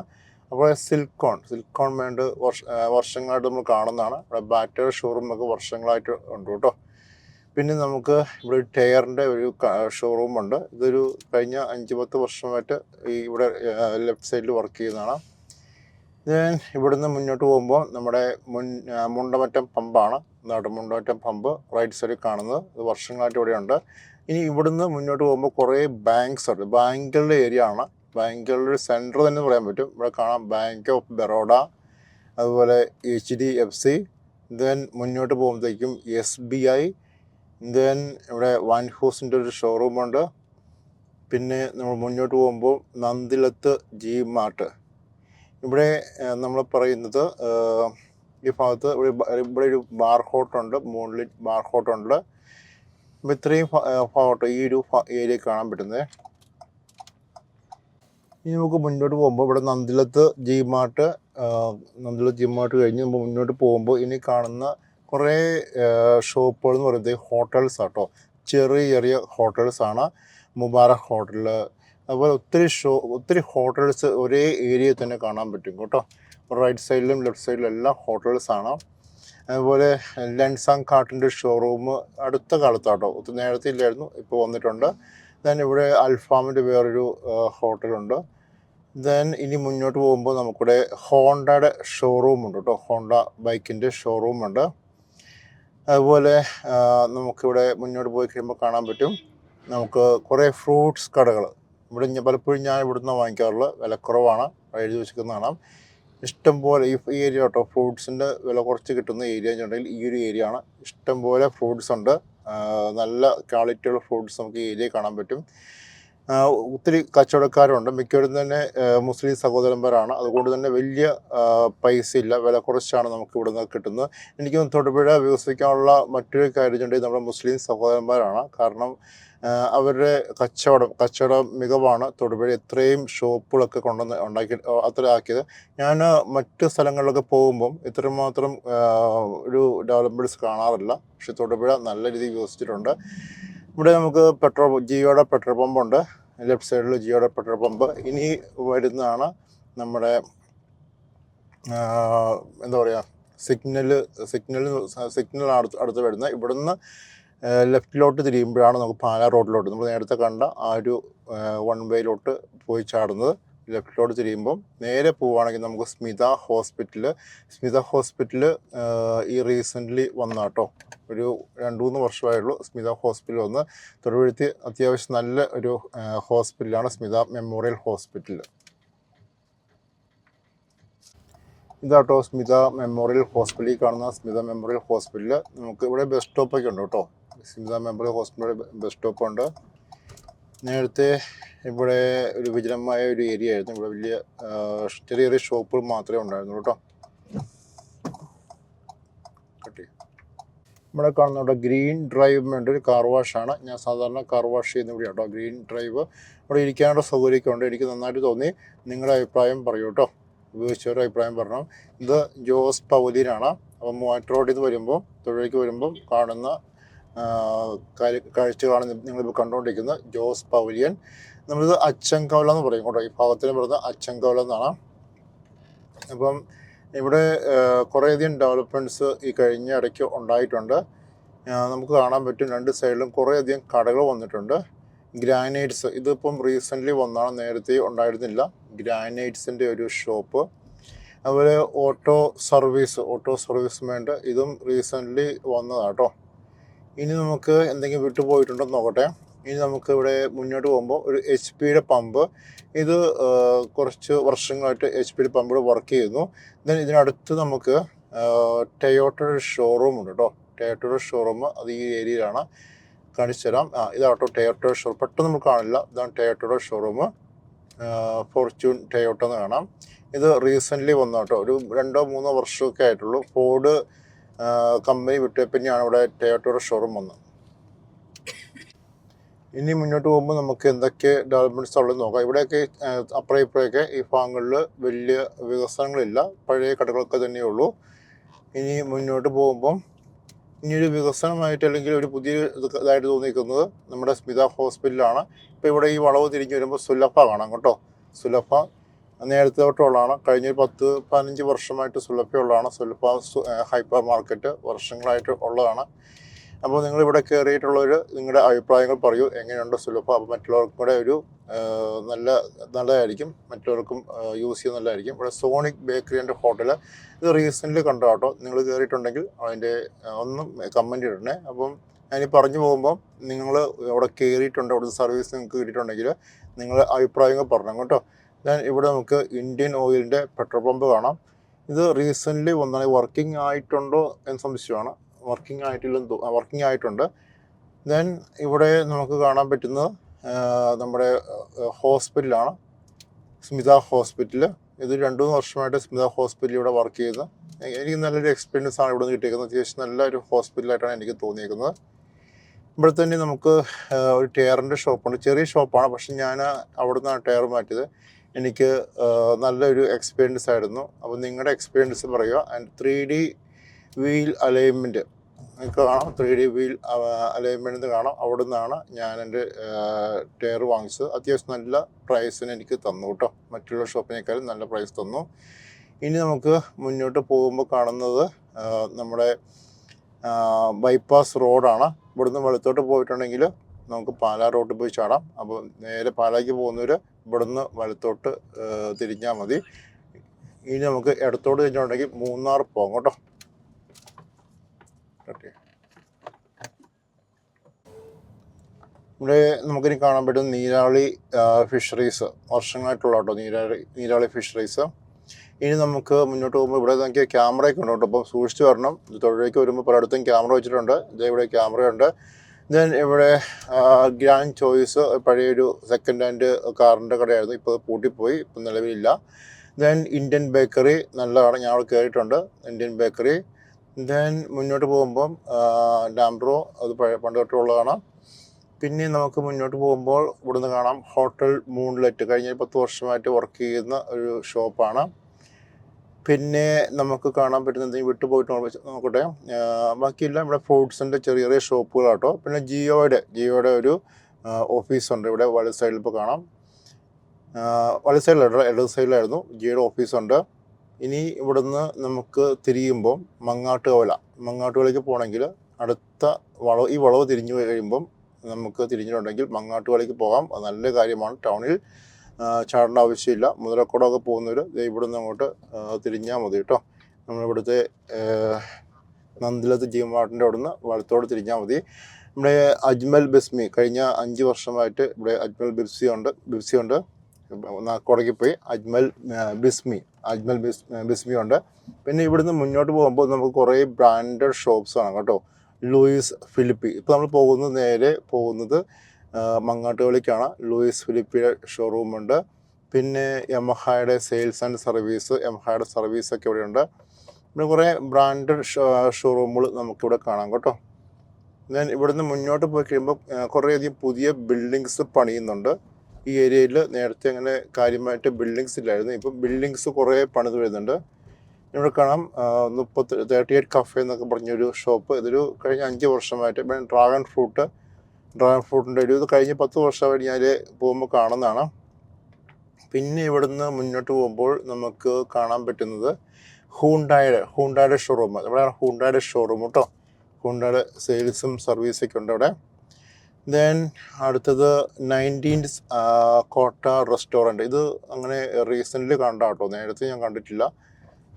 അപ്പോൾ സിൽക്കോൺ വേണ്ട വർഷങ്ങളായിട്ട് നമ്മൾ കാണുന്നതാണ്. ഇവിടെ ബാറ്ററി ഷോറൂമൊക്കെ വർഷങ്ങളായിട്ട് ഉണ്ട് കേട്ടോ. പിന്നെ നമുക്ക് ഇവിടെ ടയറിൻ്റെ ഒരു ഷോറൂമുണ്ട്. ഇതൊരു കഴിഞ്ഞ 5-10 വർഷമായിട്ട് ഇവിടെ ലെഫ്റ്റ് സൈഡിൽ വർക്ക് ചെയ്യുന്നതാണ്. ദെൻ ഇവിടുന്ന് മുന്നോട്ട് പോകുമ്പോൾ നമ്മുടെ മുണ്ടമറ്റം പമ്പാണ്. മുണ്ടമറ്റം പമ്പ് റൈറ്റ് സൈഡിൽ കാണുന്നത്. ഇത് വർഷങ്ങളായിട്ട് ഇവിടെയുണ്ട്. ഇനി ഇവിടുന്ന് മുന്നോട്ട് പോകുമ്പോൾ കുറേ ബാങ്ക്സ് ഉണ്ട്. ബാങ്കുകളുടെ ഏരിയ ആണ്. ബാങ്കുകളുടെ സെൻറ്റർ തന്നെ പറയാൻ പറ്റും. ഇവിടെ കാണാം ബാങ്ക് ഓഫ് ബറോഡ, അതുപോലെ HDFC, ദെൻ മുന്നോട്ട് പോകുമ്പോഴത്തേക്കും SBI, ദെൻ ഇവിടെ വാൻഹൂസിൻ്റെ ഒരു ഷോറൂമുണ്ട്. പിന്നെ നമ്മൾ മുന്നോട്ട് പോകുമ്പോൾ നന്ദിലത്ത് G-Mart. ഇവിടെ നമ്മൾ പറയുന്നത് ഈ ഭാഗത്ത് ഇവിടെ ഒരു ബാർ ഹോട്ടുണ്ട്, മൂൺലിറ്റ് ബാർ ഹോട്ടുണ്ട്. അപ്പോൾ ഇത്രയും ഭാഗത്ത് ഈ ഒരു ഏരിയ കാണാൻ പറ്റുന്നത്. ഇനി നമുക്ക് മുന്നോട്ട് പോകുമ്പോൾ ഇവിടെ നന്ദിലത്ത് G-Mart കഴിഞ്ഞ് നമ്മൾ മുന്നോട്ട് പോകുമ്പോൾ ഇനി കാണുന്ന കുറേ ഷോപ്പുകൾ എന്ന് പറയുന്നത് ഹോട്ടൽസ് ആട്ടോ. ചെറിയ ഹോട്ടൽസാണ്. മുബാറക് ഹോട്ടൽ, അതുപോലെ ഒത്തിരി ഹോട്ടൽസ് ഒരേ ഏരിയയിൽ തന്നെ കാണാൻ പറ്റും കേട്ടോ. റൈറ്റ് സൈഡിലും ലെഫ്റ്റ് സൈഡിലും എല്ലാം ഹോട്ടൽസാണ്. അതുപോലെ ലെൻസാങ് കാർട്ടിൻ്റെ ഷോറൂം അടുത്ത കാലത്താട്ടോ, ഒത്തിരി നേരത്തെ ഇല്ലായിരുന്നു, ഇപ്പോൾ വന്നിട്ടുണ്ട്. ദെൻ ഇവിടെ അൽഫാമിൻ്റെ വേറൊരു ഹോട്ടലുണ്ട്. ദെൻ ഇനി മുന്നോട്ട് പോകുമ്പോൾ നമുക്കിവിടെ ഹോണ്ടയുടെ ഷോറൂമുണ്ട് കേട്ടോ. ഹോണ്ട ബൈക്കിൻ്റെ ഷോറൂമുണ്ട്. അതുപോലെ നമുക്കിവിടെ മുന്നോട്ട് പോയി കഴിയുമ്പോൾ കാണാൻ പറ്റും നമുക്ക് കുറേ ഫ്രൂട്ട്സ് കടകൾ. ഇവിടെ പലപ്പോഴും ഞാൻ ഇവിടുന്ന് വാങ്ങിക്കാറുള്ള വിലക്കുറവാണ്, എഴുതി വെച്ചിരിക്കുന്ന കാണാം. ഇഷ്ടംപോലെ ഈ ഏരിയ കേട്ടോ, ഫ്രൂട്ട്സിൻ്റെ വില കുറച്ച് കിട്ടുന്ന ഏരിയ വെച്ചിട്ടുണ്ടെങ്കിൽ ഈ ഒരു ഏരിയ ആണ്. ഇഷ്ടംപോലെ ഫ്രൂട്ട്സ് ഉണ്ട്. നല്ല ക്വാളിറ്റിയുള്ള ഫ്രൂട്ട്സ് നമുക്ക് ഈ ഏരിയ കാണാൻ പറ്റും. ഒത്തിരി കച്ചവടക്കാരുണ്ട്. മിക്കവരും തന്നെ മുസ്ലിം സഹോദരന്മാരാണ്. അതുകൊണ്ട് തന്നെ വലിയ പൈസയില്ല, വില കുറച്ചാണ് നമുക്ക് ഇവിടെ നിന്ന് കിട്ടുന്നത്. എനിക്ക് തൊടുപുഴ വികസിക്കാനുള്ള മറ്റൊരു കാര്യം വെച്ചിട്ടുണ്ടെങ്കിൽ നമ്മുടെ മുസ്ലിം സഹോദരന്മാരാണ്. കാരണം അവരുടെ കച്ചവട മികവാണ് തൊടുപുഴ ഇത്രയും ഷോപ്പുകളൊക്കെ അത്ര ആക്കിയത്. ഞാൻ മറ്റ് സ്ഥലങ്ങളിലൊക്കെ പോകുമ്പം ഇത്രമാത്രം ഒരു ഡെവലപ്മെൻറ്റ്സ് കാണാറില്ല. പക്ഷെ തൊടുപുഴ നല്ല രീതിയിൽ വികസിച്ചിട്ടുണ്ട്. ഇവിടെ നമുക്ക് ജിയോയുടെ പെട്രോൾ പമ്പുണ്ട്. ലെഫ്റ്റ് സൈഡിൽ ജിയോയുടെ പെട്രോൾ പമ്പ്. ഇനി വരുന്നതാണ് നമ്മുടെ എന്താ പറയുക സിഗ്നലാണ് അടുത്ത് വരുന്നത്. ഇവിടുന്ന് ലെഫ്റ്റിലോട്ട് തിരിയുമ്പോഴാണ് നമുക്ക് പാലാ റോഡിലോട്ട് നമ്മൾ നേരത്തെ കണ്ട ആ ഒരു വൺ വേയിലോട്ട് പോയി ചാടുന്നത്. ലെഫ്റ്റിലോട്ട് തിരിയുമ്പം നേരെ പോവുകയാണെങ്കിൽ നമുക്ക് സ്മിത ഹോസ്പിറ്റൽ ഈ റീസെൻ്റ്ലി വന്ന കേട്ടോ, ഒരു 2-3 വർഷമായുള്ളൂ സ്മിത ഹോസ്പിറ്റൽ വന്ന്. തൊടുപുഴത്ത് അത്യാവശ്യം നല്ല ഒരു ഹോസ്പിറ്റലാണ് സ്മിത മെമ്മോറിയൽ ഹോസ്പിറ്റൽ. ഇതാട്ടോ സ്മിത മെമ്മോറിയൽ ഹോസ്പിറ്റൽ. ഈ കാണുന്ന സ്മിത മെമ്മോറിയൽ ഹോസ്പിറ്റൽ. നമുക്ക് ഇവിടെ ബസ് സ്റ്റോപ്പൊക്കെ ഉണ്ട് കേട്ടോ. സ്മിത മെമ്മോറിയൽ ഹോസ്പിറ്റലിൽ ബസ് സ്റ്റോപ്പുണ്ട്. നേരത്തെ ഇവിടെ ഒരു വിജനമായ ഒരു ഏരിയ ആയിരുന്നു. ഇവിടെ വലിയ ചെറിയ ഷോപ്പുകൾ മാത്രമേ ഉണ്ടായിരുന്നു കേട്ടോ. ഇവിടെ കാണുന്ന ഇവിടെ ഗ്രീൻ ഡ്രൈവ് വേണ്ട ഒരു കാർ വാഷാണ്. ഞാൻ സാധാരണ കാർ വാഷ് ചെയ്യുന്ന ഇവിടെ കേട്ടോ ഗ്രീൻ ഡ്രൈവ്. ഇവിടെ ഇരിക്കാനുള്ള സൗകര്യമൊക്കെ ഉണ്ട്. എനിക്ക് നന്നായിട്ട് തോന്നി. നിങ്ങളുടെ അഭിപ്രായം പറയൂ കേട്ടോ, ഉപയോഗിച്ചവരുടെ അഭിപ്രായം പറഞ്ഞു. ഇത് ജോസ് പവലിയനാണ്. അപ്പം മൂവാറ്റൂർ റോഡിൽ നിന്ന് വരുമ്പോൾ തൊഴിലേക്ക് വരുമ്പം കാണുന്ന കാഴ്ച നിങ്ങളിപ്പോൾ കണ്ടുകൊണ്ടിരിക്കുന്നത് ജോസ് പവലിയൻ. നമ്മളിത് അച്ചൻകവല എന്ന് പറയും കേട്ടോ. ഈ ഭാഗത്തിന് പറയുന്നത് അച്ചൻകവല എന്നാണ്. അപ്പം ഇവിടെ കുറേയധികം ഡെവലപ്മെൻറ്റ്സ് ഈ കഴിഞ്ഞ ഇടയ്ക്ക് ഉണ്ടായിട്ടുണ്ട്. നമുക്ക് കാണാൻ പറ്റും രണ്ട് സൈഡിലും കുറേയധികം കടകൾ വന്നിട്ടുണ്ട്. ഗ്രാനൈറ്റ്സ് ഇതിപ്പം റീസെൻ്റ്ലി വന്നാണ്, നേരത്തെ ഉണ്ടായിരുന്നില്ല. ഗ്രാനൈറ്റ്സിൻ്റെ ഒരു ഷോപ്പ്. അതുപോലെ ഓട്ടോ സർവീസ് വേണ്ട ഇതും റീസെൻ്റ്ലി വന്നതാട്ടോ. ഇനി നമുക്ക് എന്തെങ്കിലും വിട്ടുപോയിട്ടുണ്ടെന്ന് നോക്കട്ടെ. ഇനി നമുക്ക് ഇവിടെ മുന്നോട്ട് പോകുമ്പോൾ ഒരു HP പമ്പ്. ഇത് കുറച്ച് വർഷങ്ങളായിട്ട് HP പമ്പ് വർക്ക് ചെയ്യുന്നു. ദെൻ ഇതിനടുത്ത് നമുക്ക് ടൊയോട്ടയുടെ ഷോറൂം ഉണ്ട് കേട്ടോ. ടൊയോട്ടയുടെ ഷോറൂം അത് ഈ ഏരിയയിലാണ്. കാണിച്ചു തരാം. ഇതാട്ടോ ടൊയോട്ടയുടെ ഷോറൂം. പെട്ടെന്ന് നമുക്ക് കാണില്ല. ഇതാണ് ടൊയോട്ടയുടെ ഷോറൂം. ഫോർച്യൂൺ ടൊയോട്ട എന്ന് കാണാം. ഇത് റീസെൻ്റ്ലി വന്ന കേട്ടോ, ഒരു 2-3 വർഷമൊക്കെ ആയിട്ടുള്ളൂ. ഫോർഡ് കമ്പനി വിട്ടേ പിന്നെയാണ് ഇവിടെ ടൊയോട്ടയുടെ ഷോറൂം വന്നത്. ഇനി മുന്നോട്ട് പോകുമ്പോൾ നമുക്ക് എന്തൊക്കെ ഡെവലപ്മെൻറ്റ്സ് ഉള്ളത് നോക്കാം. ഇവിടെയൊക്കെ അപ്പുറം ഇപ്പുറമൊക്കെ ഈ ഭാഗങ്ങളിൽ വലിയ വികസനങ്ങളില്ല, പഴയ കടകളൊക്കെ തന്നെയുള്ളൂ. ഇനി മുന്നോട്ട് പോകുമ്പം ഇനിയൊരു വികസനമായിട്ട് അല്ലെങ്കിൽ ഒരു പുതിയ ഇതായിട്ട് തോന്നിയിരിക്കുന്നത് നമ്മുടെ സ്മിത ഹോസ്പിറ്റലാണ്. ഇപ്പോൾ ഇവിടെ ഈ വളവ് തിരിഞ്ഞ് വരുമ്പോൾ സുലഭ കാണാം കേട്ടോ. സുലഭ നേരത്തെ തൊട്ടുള്ളതാണ്. കഴിഞ്ഞ 10-15 വർഷമായിട്ട് സുലഭയുള്ളതാണ്. സുലഭ ഹൈപ്പർ മാർക്കറ്റ് വർഷങ്ങളായിട്ട് ഉള്ളതാണ്. അപ്പോൾ നിങ്ങളിവിടെ കയറിയിട്ടുള്ളവർ നിങ്ങളുടെ അഭിപ്രായങ്ങൾ പറയൂ, എങ്ങനെയുണ്ട് സുലഭ. അപ്പോൾ മറ്റുള്ളവർക്കും കൂടെ ഒരു നല്ലതായിരിക്കും, മറ്റുള്ളവർക്കും യൂസ് ചെയ്യുന്ന നല്ലതായിരിക്കും. ഇവിടെ സോണിക് ബേക്കറി ആൻഡ് ഹോട്ടൽ. ഇത് റീസെൻ്റ്ലി കണ്ടോ കേട്ടോ. നിങ്ങൾ കയറിയിട്ടുണ്ടെങ്കിൽ അതിൻ്റെ ഒന്നും കമൻറ്റ് ഇടണേ. അപ്പം ഞാൻ പറഞ്ഞു പോകുമ്പോൾ നിങ്ങൾ അവിടെ കയറിയിട്ടുണ്ട്, അവിടുത്തെ സർവീസ് നിങ്ങൾക്ക് കിട്ടിയിട്ടുണ്ടെങ്കിൽ നിങ്ങൾ അഭിപ്രായങ്ങൾ പറഞ്ഞു കേട്ടോ. ദെൻ ഇവിടെ നമുക്ക് ഇന്ത്യൻ ഓയിലിൻ്റെ പെട്രോൾ പമ്പ് കാണാം. ഇത് റീസെൻ്റ്ലി വന്നാണ്, വർക്കിംഗ് ആയിട്ടുണ്ടോ എന്ന് സംശയമാണ്. വർക്കിംഗ് ആയിട്ടുണ്ട്. ദെൻ ഇവിടെ നമുക്ക് കാണാൻ പറ്റുന്നത് നമ്മുടെ ഹോസ്പിറ്റലാണ്, സ്മിത ഹോസ്പിറ്റൽ. ഇത് 2-3 വർഷമായിട്ട് സ്മിത ഹോസ്പിറ്റലിൽ ഇവിടെ വർക്ക് ചെയ്ത് എനിക്ക് നല്ലൊരു എക്സ്പീരിയൻസ് ആണ് ഇവിടെ നിന്ന് കിട്ടിയിരിക്കുന്നത്. അത്യാവശ്യം നല്ലൊരു ഹോസ്പിറ്റലായിട്ടാണ് എനിക്ക് തോന്നിയിരിക്കുന്നത്. ഇവിടെ തന്നെ നമുക്ക് ഒരു ടയറിൻ്റെ ഷോപ്പുണ്ട്, ചെറിയ ഷോപ്പാണ്, പക്ഷെ ഞാൻ അവിടെ നിന്നാണ് ടയർ മാറ്റിയത്. എനിക്ക് നല്ലൊരു എക്സ്പീരിയൻസ് ആയിരുന്നു. അപ്പോൾ നിങ്ങളുടെ എക്സ്പീരിയൻസ് പറയുക. ആൻഡ് 3D വീൽ അലൈൻമെൻറ്റ് നിങ്ങൾക്ക് കാണാം, 3D വീൽ അലൈൻമെൻറ്റ് കാണാം. അവിടെ നിന്നാണ് ഞാൻ എൻ്റെ ടയർ വാങ്ങിച്ചത്. അത്യാവശ്യം നല്ല പ്രൈസിന് എനിക്ക് തന്നു കേട്ടോ, മറ്റുള്ള ഷോപ്പിനേക്കാളും നല്ല പ്രൈസ് തന്നു. ഇനി നമുക്ക് മുന്നോട്ട് പോകുമ്പോൾ കാണുന്നത് നമ്മുടെ ബൈപ്പാസ് റോഡാണ്. ഇവിടുന്ന് വലത്തോട്ട് പോയിട്ടുണ്ടെങ്കിൽ നമുക്ക് പാലാ റോഡിൽ പോയി ചാടാം. അപ്പോൾ നേരെ പാലായ്ക്ക് പോകുന്നവർ ഇവിടുന്ന് വലത്തോട്ട് തിരിഞ്ഞാൽ മതി. ഇനി നമുക്ക് ഇടത്തോട്ട് തിരിഞ്ഞിട്ടുണ്ടെങ്കിൽ മൂന്നാർ പോകാം കേട്ടോ. ഇവിടെ നമുക്കിനി കാണാൻ പറ്റും നീരാളി ഫിഷറീസ്, വർഷങ്ങളായിട്ടുള്ള കേട്ടോ നീരാളി ഫിഷറീസ്. ഇനി നമുക്ക് മുന്നോട്ട് പോകുമ്പോൾ ഇവിടെ നമുക്ക് ക്യാമറയൊക്കെ ഉണ്ട് കേട്ടോ, അപ്പം സൂക്ഷിച്ച് വരണം. തൊഴിലേക്ക് വരുമ്പോൾ പലയിടത്തും ക്യാമറ വെച്ചിട്ടുണ്ട്. ഇവിടെ ക്യാമറയുണ്ട്. ദെൻ ഇവിടെ ഗ്രാൻഡ് ചോയ്സ് പഴയൊരു സെക്കൻഡ് ഹാൻഡ് കാറിൻ്റെ കടയായിരുന്നു, ഇപ്പോൾ പൂട്ടിപ്പോയി, ഇപ്പം നിലവിലില്ല. ദെൻ ഇന്ത്യൻ ബേക്കറി നല്ലതാണ്, ഞാൻ അവിടെ കയറിയിട്ടുണ്ട്, ഇന്ത്യൻ ബേക്കറി. ദെൻ മുന്നോട്ട് പോകുമ്പം ഡാംബ്രോ, അത് പണ്ട് തൊട്ടുള്ളതാണ്. പിന്നെ നമുക്ക് മുന്നോട്ട് പോകുമ്പോൾ ഇവിടുന്ന് കാണാം ഹോട്ടൽ മൂൺലൈറ്റ്, കഴിഞ്ഞ 10 വർഷമായിട്ട് വർക്ക് ചെയ്യുന്ന ഒരു ഷോപ്പാണ്. പിന്നെ നമുക്ക് കാണാൻ പറ്റുന്ന എന്തെങ്കിലും വിട്ടുപോയിട്ട് നോക്കട്ടെ, ബാക്കിയെല്ലാം ഇവിടെ ഫ്രൂട്ട്സിൻ്റെ ചെറിയ ചെറിയ ഷോപ്പുകളാട്ടോ. പിന്നെ ജിയോയുടെ ഒരു ഓഫീസുണ്ട് ഇവിടെ വലത് സൈഡിൽ ഇപ്പോൾ കാണാം. വലത് സൈഡിലായിരുന്നു, ഇടത് സൈഡിലായിരുന്നു ജിയോയുടെ ഓഫീസുണ്ട്. ഇനി ഇവിടുന്ന് നമുക്ക് തിരിയുമ്പം മങ്ങാട്ടുകവലയ്ക്ക് പോകണമെങ്കിൽ അടുത്ത ഈ വളവ് തിരിഞ്ഞു കഴിയുമ്പം നമുക്ക് തിരിഞ്ഞിട്ടുണ്ടെങ്കിൽ മങ്ങാട്ടുകവലയ്ക്ക് പോകാം. അത് നല്ല കാര്യമാണ്. ടൗണിൽ ചാടേണ്ട ആവശ്യമില്ല. മുതലക്കുടമൊക്കെ പോകുന്നവർ ഇവിടുന്ന് അങ്ങോട്ട് തിരിഞ്ഞാൽ മതി കേട്ടോ. നമ്മളിവിടുത്തെ നന്ദിലത്ത് ജീവമാട്ടിൻ്റെ അവിടുന്ന് വലത്തോട് തിരിഞ്ഞാൽ മതി. ഇവിടെ അജ്മൽ ബിസ്മി, കഴിഞ്ഞ 5 വർഷമായിട്ട് ഇവിടെ അജ്മൽ ബിസ്മി ഉണ്ട്. നാക്കോടയ്ക്ക് പോയി അജ്മൽ ബിസ്മി ഉണ്ട്. പിന്നെ ഇവിടുന്ന് മുന്നോട്ട് പോകുമ്പോൾ നമുക്ക് കുറേ ബ്രാൻഡഡ് ഷോപ്സ് ആണ് കേട്ടോ. ലൂയിസ് ഫിലിപ്പി, ഇപ്പോൾ നമ്മൾ നേരെ പോകുന്നത് മങ്ങാട്ടുകവലയ്ക്കാണ്. ലൂയിസ് ഫിലിപ്പിയുടെ ഷോറൂമുണ്ട്. പിന്നെ യമഹയുടെ സെയിൽസ് ആൻഡ് സർവീസ്, യമഹയുടെ സർവീസൊക്കെ ഇവിടെയുണ്ട്. പിന്നെ കുറേ ബ്രാൻഡഡ് ഷോറൂമുകൾ നമുക്കിവിടെ കാണാം കേട്ടോ. ഞാൻ ഇവിടുന്ന് മുന്നോട്ട് പോയി കഴിയുമ്പോൾ കുറേയധികം പുതിയ ബിൽഡിങ്സ് പണിയുന്നുണ്ട്. ഈ ഏരിയയിൽ നേരത്തെ അങ്ങനെ കാര്യമായിട്ട് ബിൽഡിങ്സ് ഇല്ലായിരുന്നു, ഇപ്പം ബിൽഡിങ്സ് കുറേ പണിത് വരുന്നുണ്ട്. ഇവിടെ കാണാം 38 കഫേ എന്നൊക്കെ പറഞ്ഞൊരു ഷോപ്പ്. ഇതൊരു കഴിഞ്ഞ 5 വർഷമായിട്ട് പിന്നെ ഡ്രാഗൺ ഫ്രൂട്ടിൻ്റെ ഒരു ഇത് കഴിഞ്ഞ 10 വർഷമായിട്ട് ഞാൻ പോകുമ്പോൾ കാണുന്നതാണ്. പിന്നെ ഇവിടുന്ന് മുന്നോട്ട് പോകുമ്പോൾ നമുക്ക് കാണാൻ പറ്റുന്നത് ഹൂണ്ടായുടെ ഷോറൂം. ഇവിടെയാണ് ഹൂണ്ടായുടെ ഷോറൂം കേട്ടോ. ഹൂണ്ടായുടെ സെയിൽസും സർവീസൊക്കെ ഉണ്ട് അവിടെ. ദെൻ അടുത്തത് 19th കോട്ട റെസ്റ്റോറൻറ്റ്. ഇത് അങ്ങനെ റീസെൻ്റ്ലി കണ്ട കേട്ടോ, നേരത്തെ ഞാൻ കണ്ടിട്ടില്ല.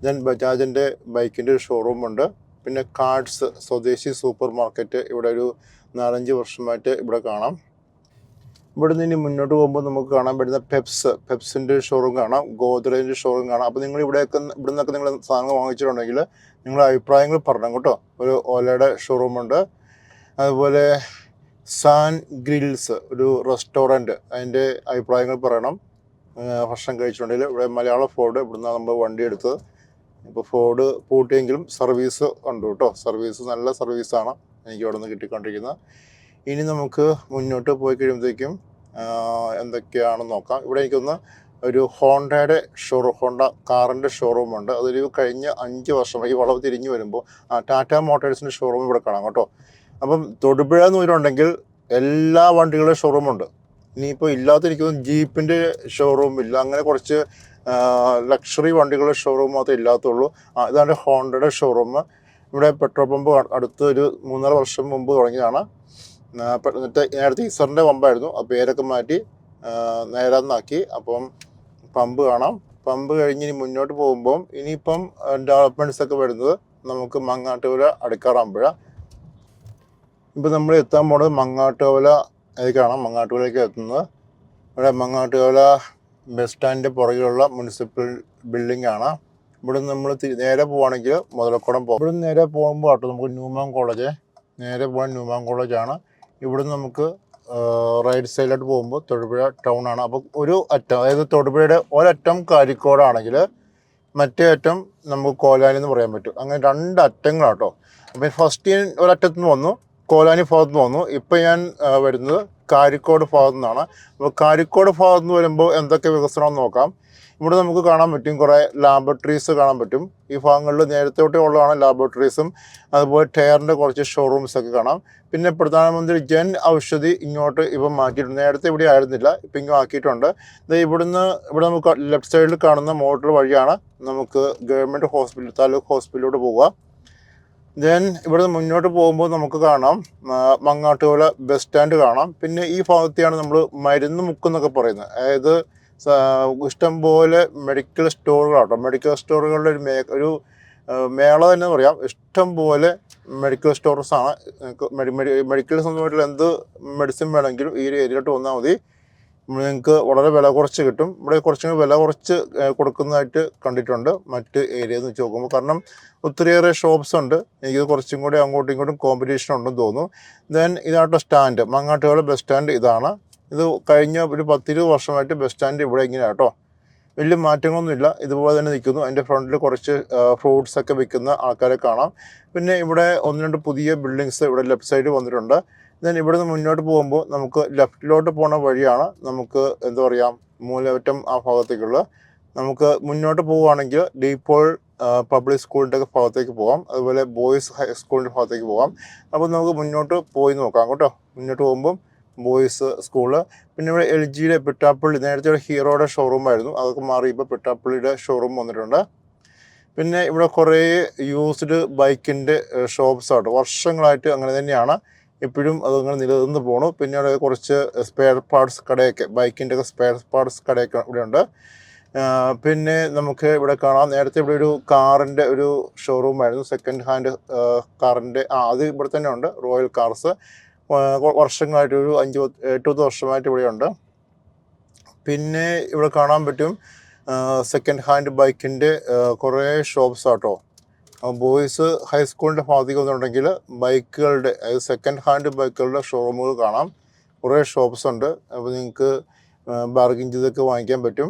ദെൻ ബജാജിൻ്റെ ബൈക്കിൻ്റെ ഒരു ഷോറൂമുണ്ട്. പിന്നെ കാർഡ്സ് സ്വദേശി സൂപ്പർ മാർക്കറ്റ് ഇവിടെ ഒരു 4-5 വർഷമായിട്ട് ഇവിടെ കാണാം. ഇവിടെ നിന്ന് ഇനി മുന്നോട്ട് പോകുമ്പോൾ നമുക്ക് കാണാൻ പറ്റുന്ന പെപ്സിൻ്റെ ഷോറൂം കാണാം, ഗോദ്രേജിൻ്റെ ഷോറൂം കാണാം. അപ്പോൾ നിങ്ങൾ ഇവിടെ നിന്നൊക്കെ നിങ്ങൾ സാധനങ്ങൾ വാങ്ങിച്ചിട്ടുണ്ടെങ്കിൽ നിങ്ങളുടെ അഭിപ്രായങ്ങൾ പറഞ്ഞു കേട്ടോ. ഒരു ഓലയുടെ ഷോറൂമുണ്ട്. അതുപോലെ സാൻ ഗ്രിൽസ് ഒരു റെസ്റ്റോറൻറ്റ്, അതിൻ്റെ അഭിപ്രായങ്ങൾ പറയണം. ഭക്ഷണം കഴിച്ചിട്ടുണ്ടെങ്കിൽ ഇവിടെ മലയാളം ഫോർഡ്, ഇവിടുന്ന് നമ്മൾ വണ്ടി എടുത്തത്. ഇപ്പോൾ ഫോർഡ് പൂട്ടിയെങ്കിലും സർവീസ് ഉണ്ട് കേട്ടോ. സർവീസ് നല്ല സർവീസാണ് എനിക്ക് അവിടെ നിന്ന് കിട്ടിക്കൊണ്ടിരിക്കുന്നത്. ഇനി നമുക്ക് മുന്നോട്ട് പോയി കഴിയുമ്പോഴത്തേക്കും എന്തൊക്കെയാണെന്ന് നോക്കാം. ഇവിടെ എനിക്കൊന്ന് ഒരു ഹോണ്ട കാറിൻ്റെ ഷോറൂമുണ്ട്. അതൊരു കഴിഞ്ഞ 5 വർഷം ഈ വളവ് തിരിഞ്ഞു വരുമ്പോൾ ടാറ്റ മോട്ടോഴ്സിൻ്റെ ഷോറൂം ഇവിടെ കാണാം കേട്ടോ. അപ്പം തൊടുപുഴ എന്ന് വരുന്നുണ്ടെങ്കിൽ എല്ലാ വണ്ടികളുടെ ഷോറൂമുണ്ട്. ഇനിയിപ്പോൾ ഇല്ലാതിരിക്കുന്നത് ജീപ്പിൻ്റെ ഷോറൂം ഇല്ല, അങ്ങനെ കുറച്ച് ലക്ഷറി വണ്ടികളുടെ ഷോറൂം മാത്രമേ ഇല്ലാത്തുള്ളൂ. ഇതാണ് ഹോണ്ടയുടെ ഷോറൂം. ഇവിടെ പെട്രോൾ പമ്പ് അടുത്ത് ഒരു 3-4 വർഷം മുമ്പ് തുടങ്ങിയതാണ്. നേരത്തെ ഈസറിൻ്റെ പമ്പായിരുന്നു, ആ പേരൊക്കെ മാറ്റി നേരാന്നാക്കി. അപ്പം പമ്പ് കാണാം. പമ്പ് കഴിഞ്ഞ് ഇനി മുന്നോട്ട് പോകുമ്പം ഇനിയിപ്പം ഡെവലപ്മെൻറ്റ്സ് ഒക്കെ വരുന്നത് നമുക്ക് മങ്ങാട്ടുകര അടുക്കാറാമ്പുഴ. ഇപ്പോൾ നമ്മൾ എത്താൻ പോകുന്നത് മങ്ങാട്ടുകവലയിലേക്കാണ്. മങ്ങാട്ടുകവലയ്ക്ക് എത്തുന്നത്. ഇവിടെ മങ്ങാട്ടുകവല ബസ് സ്റ്റാൻഡിൻ്റെ പുറകിലുള്ള മുനിസിപ്പൽ ബിൽഡിംഗ് ആണ്. ഇവിടെ നിന്ന് നമ്മൾ നേരെ പോവുകയാണെങ്കിൽ മുതലക്കുളം പോകും. ഇവിടെ നിന്ന് നേരെ പോകുമ്പോൾ കേട്ടോ നമുക്ക് ന്യൂമാൻ കോളേജ്, നേരെ പോകാൻ ന്യൂമാൻ കോളേജാണ്. ഇവിടുന്ന് നമുക്ക് റൈറ്റ് സൈഡിലോട്ട് പോകുമ്പോൾ തൊടുപുഴ ടൗൺ ആണ്. അപ്പോൾ ഒരു അറ്റം, അതായത് തൊടുപുഴയുടെ ഒരറ്റം കാരിക്കോടാണെങ്കിൽ മറ്റേ അറ്റം നമുക്ക് കോലാനി എന്ന് പറയാൻ പറ്റും. അങ്ങനെ 2 അറ്റങ്ങളാട്ടോ. അപ്പം ഫസ്റ്റ് ഞാൻ ഒരറ്റത്ത് നിന്ന് വന്നു, കോലാനി ഭാഗത്ത് നിന്ന് വന്നു. ഇപ്പം ഞാൻ വരുന്നത് കാരിക്കോട് ഭാഗത്തു നിന്നാണ്. അപ്പോൾ കാരിക്കോട് ഭാഗത്ത് നിന്ന് വരുമ്പോൾ എന്തൊക്കെ വികസനം നോക്കാം. ഇവിടെ നമുക്ക് കാണാൻ പറ്റും കുറേ ലാബോറട്ടറീസ് കാണാൻ പറ്റും. ഈ ഭാഗങ്ങളിൽ നേരത്തെ തൊട്ടേ ഉള്ളതാണ് ലാബോറട്ടറീസും അതുപോലെ ടയറിൻ്റെ കുറച്ച് ഷോറൂംസൊക്കെ കാണാം. പിന്നെ പ്രധാനമന്ത്രി ജൻ ഔഷധി ഇങ്ങോട്ട് ഇപ്പം മാറ്റിയിട്ടുണ്ട്. നേരത്തെ ഇവിടെ ആയിരുന്നില്ല, ഇപ്പം ഇങ്ങോട്ട് ആക്കിയിട്ടുണ്ട്. ഇവിടെ നമുക്ക് ലെഫ്റ്റ് സൈഡിൽ കാണുന്ന മോട്ടോർ വഴിയാണ് നമുക്ക് ഗവൺമെൻറ് ഹോസ്പിറ്റൽ, താലൂക്ക് ഹോസ്പിറ്റലിലോട്ട് പോവുക. ദെൻ ഇവിടെ മുന്നോട്ട് പോകുമ്പോൾ നമുക്ക് കാണാം മങ്ങാട്ടുകവല ബസ് സ്റ്റാൻഡ് കാണാം. പിന്നെ ഈ ഭാഗത്തെയാണ് നമ്മൾ മരുന്ന് മുക്കെന്നൊക്കെ പറയുന്നത്. അതായത് ഇഷ്ടംപോലെ മെഡിക്കൽ സ്റ്റോറുകളാട്ടോ. മെഡിക്കൽ സ്റ്റോറുകളുടെ ഒരു മേള തന്നെ പറയാം. ഇഷ്ടംപോലെ മെഡിക്കൽ സ്റ്റോർസാണ്. മെഡിക്കൽ സംബന്ധമായിട്ടുള്ള എന്ത് മെഡിസിൻ വേണമെങ്കിലും ഈ ഒരു ഏരിയയിലോട്ട് വന്നാൽ മതി, നിങ്ങൾക്ക് വളരെ വില കുറച്ച് കിട്ടും. ഇവിടെ കുറച്ചും കൂടി വില കുറച്ച് കൊടുക്കുന്നതായിട്ട് കണ്ടിട്ടുണ്ട് മറ്റ് ഏരിയയിൽ വെച്ച് നോക്കുമ്പോൾ. കാരണം ഒത്തിരിയേറെ ഷോപ്സ് ഉണ്ട്. എനിക്ക് കുറച്ചും കൂടി അങ്ങോട്ടും ഇങ്ങോട്ടും കോമ്പറ്റീഷൻ ഉണ്ടെന്ന് തോന്നുന്നു. ദെൻ ഇതാട്ടോ സ്റ്റാൻഡ്, മങ്ങാട്ടുകവല ബസ് സ്റ്റാൻഡ് ഇതാണ്. ഇത് കഴിഞ്ഞ ഒരു 10-20 വർഷമായിട്ട് ബസ് സ്റ്റാൻഡ് ഇവിടെ ഇങ്ങനെയാണ് കേട്ടോ. വലിയ മാറ്റങ്ങളൊന്നുമില്ല, ഇതുപോലെ തന്നെ നിൽക്കുന്നു. അതിൻ്റെ ഫ്രണ്ടിൽ കുറച്ച് ഫ്രൂട്ട്സൊക്കെ വിൽക്കുന്ന ആൾക്കാരെ കാണാം. പിന്നെ ഇവിടെ 1-2 പുതിയ ബിൽഡിങ്സ് ഇവിടെ ലെഫ്റ്റ് സൈഡിൽ വന്നിട്ടുണ്ട്. ദെൻ ഇവിടെ നിന്ന് മുന്നോട്ട് പോകുമ്പോൾ നമുക്ക് ലെഫ്റ്റിലോട്ട് പോകുന്ന വഴിയാണ് നമുക്ക് എന്താ പറയുക മൂലമറ്റം ആ ഭാഗത്തേക്കുള്ള. നമുക്ക് മുന്നോട്ട് പോവുകയാണെങ്കിൽ ഡീപ്പോൾ പബ്ലിക് സ്കൂളിൻ്റെ ഒക്കെ ഭാഗത്തേക്ക് പോകാം, അതുപോലെ ബോയ്സ് ഹൈസ്കൂളിൻ്റെ ഭാഗത്തേക്ക് പോകാം. അപ്പോൾ നമുക്ക് മുന്നോട്ട് പോയി നോക്കാം കേട്ടോ. മുന്നോട്ട് പോകുമ്പം ബോയ്സ് സ്കൂള്, പിന്നെ ഇവിടെ LGയുടെ പിട്ടാപ്പള്ളി, നേരത്തെ ഇവിടെ ഹീറോയുടെ ഷോറൂമായിരുന്നു, അതൊക്കെ മാറി ഇപ്പോൾ പിട്ടാപ്പള്ളിയുടെ ഷോറൂം വന്നിട്ടുണ്ട്. പിന്നെ ഇവിടെ കുറേ യൂസ്ഡ് ബൈക്കിൻ്റെ ഷോപ്സ് ആട്ടോ. വർഷങ്ങളായിട്ട് അങ്ങനെ തന്നെയാണ്, ഇപ്പോഴും അതങ്ങനെ നിലനിന്ന് പോകണു. പിന്നെ അവിടെ കുറച്ച് സ്പെയർ പാർട്സ് കടയൊക്കെ, ബൈക്കിൻ്റെ ഒക്കെ സ്പെയർ പാർട്സ് കടയൊക്കെ ഇവിടെ ഉണ്ട്. പിന്നെ നമുക്ക് ഇവിടെ കാണാം, നേരത്തെ ഇവിടെ ഒരു കാറിൻ്റെ ഒരു ഷോറൂമായിരുന്നു, സെക്കൻഡ് ഹാൻഡ് കാറിൻ്റെ. അത് ഇവിടെ തന്നെ ഉണ്ട്, റോയൽ കാർസ്. വർഷങ്ങളായിട്ട് ഒരു 5-8 വർഷമായിട്ട് ഇവിടെയുണ്ട്. പിന്നെ ഇവിടെ കാണാൻ പറ്റും സെക്കൻഡ് ഹാൻഡ് ബൈക്കിൻ്റെ കുറേ ഷോപ്സ് ആട്ടോ. ബോയ്സ് ഹൈസ്കൂളിൻ്റെ ഭാഗത്തേക്ക് വന്നിട്ടുണ്ടെങ്കിൽ ബൈക്കുകളുടെ, അതായത് സെക്കൻഡ് ഹാൻഡ് ബൈക്കുകളുടെ ഷോറൂമുകൾ കാണാം. കുറേ ഷോപ്സ് ഉണ്ട്. അപ്പോൾ നിങ്ങൾക്ക് ബാർഗിൻ ചെയ്തൊക്കെ വാങ്ങിക്കാൻ പറ്റും.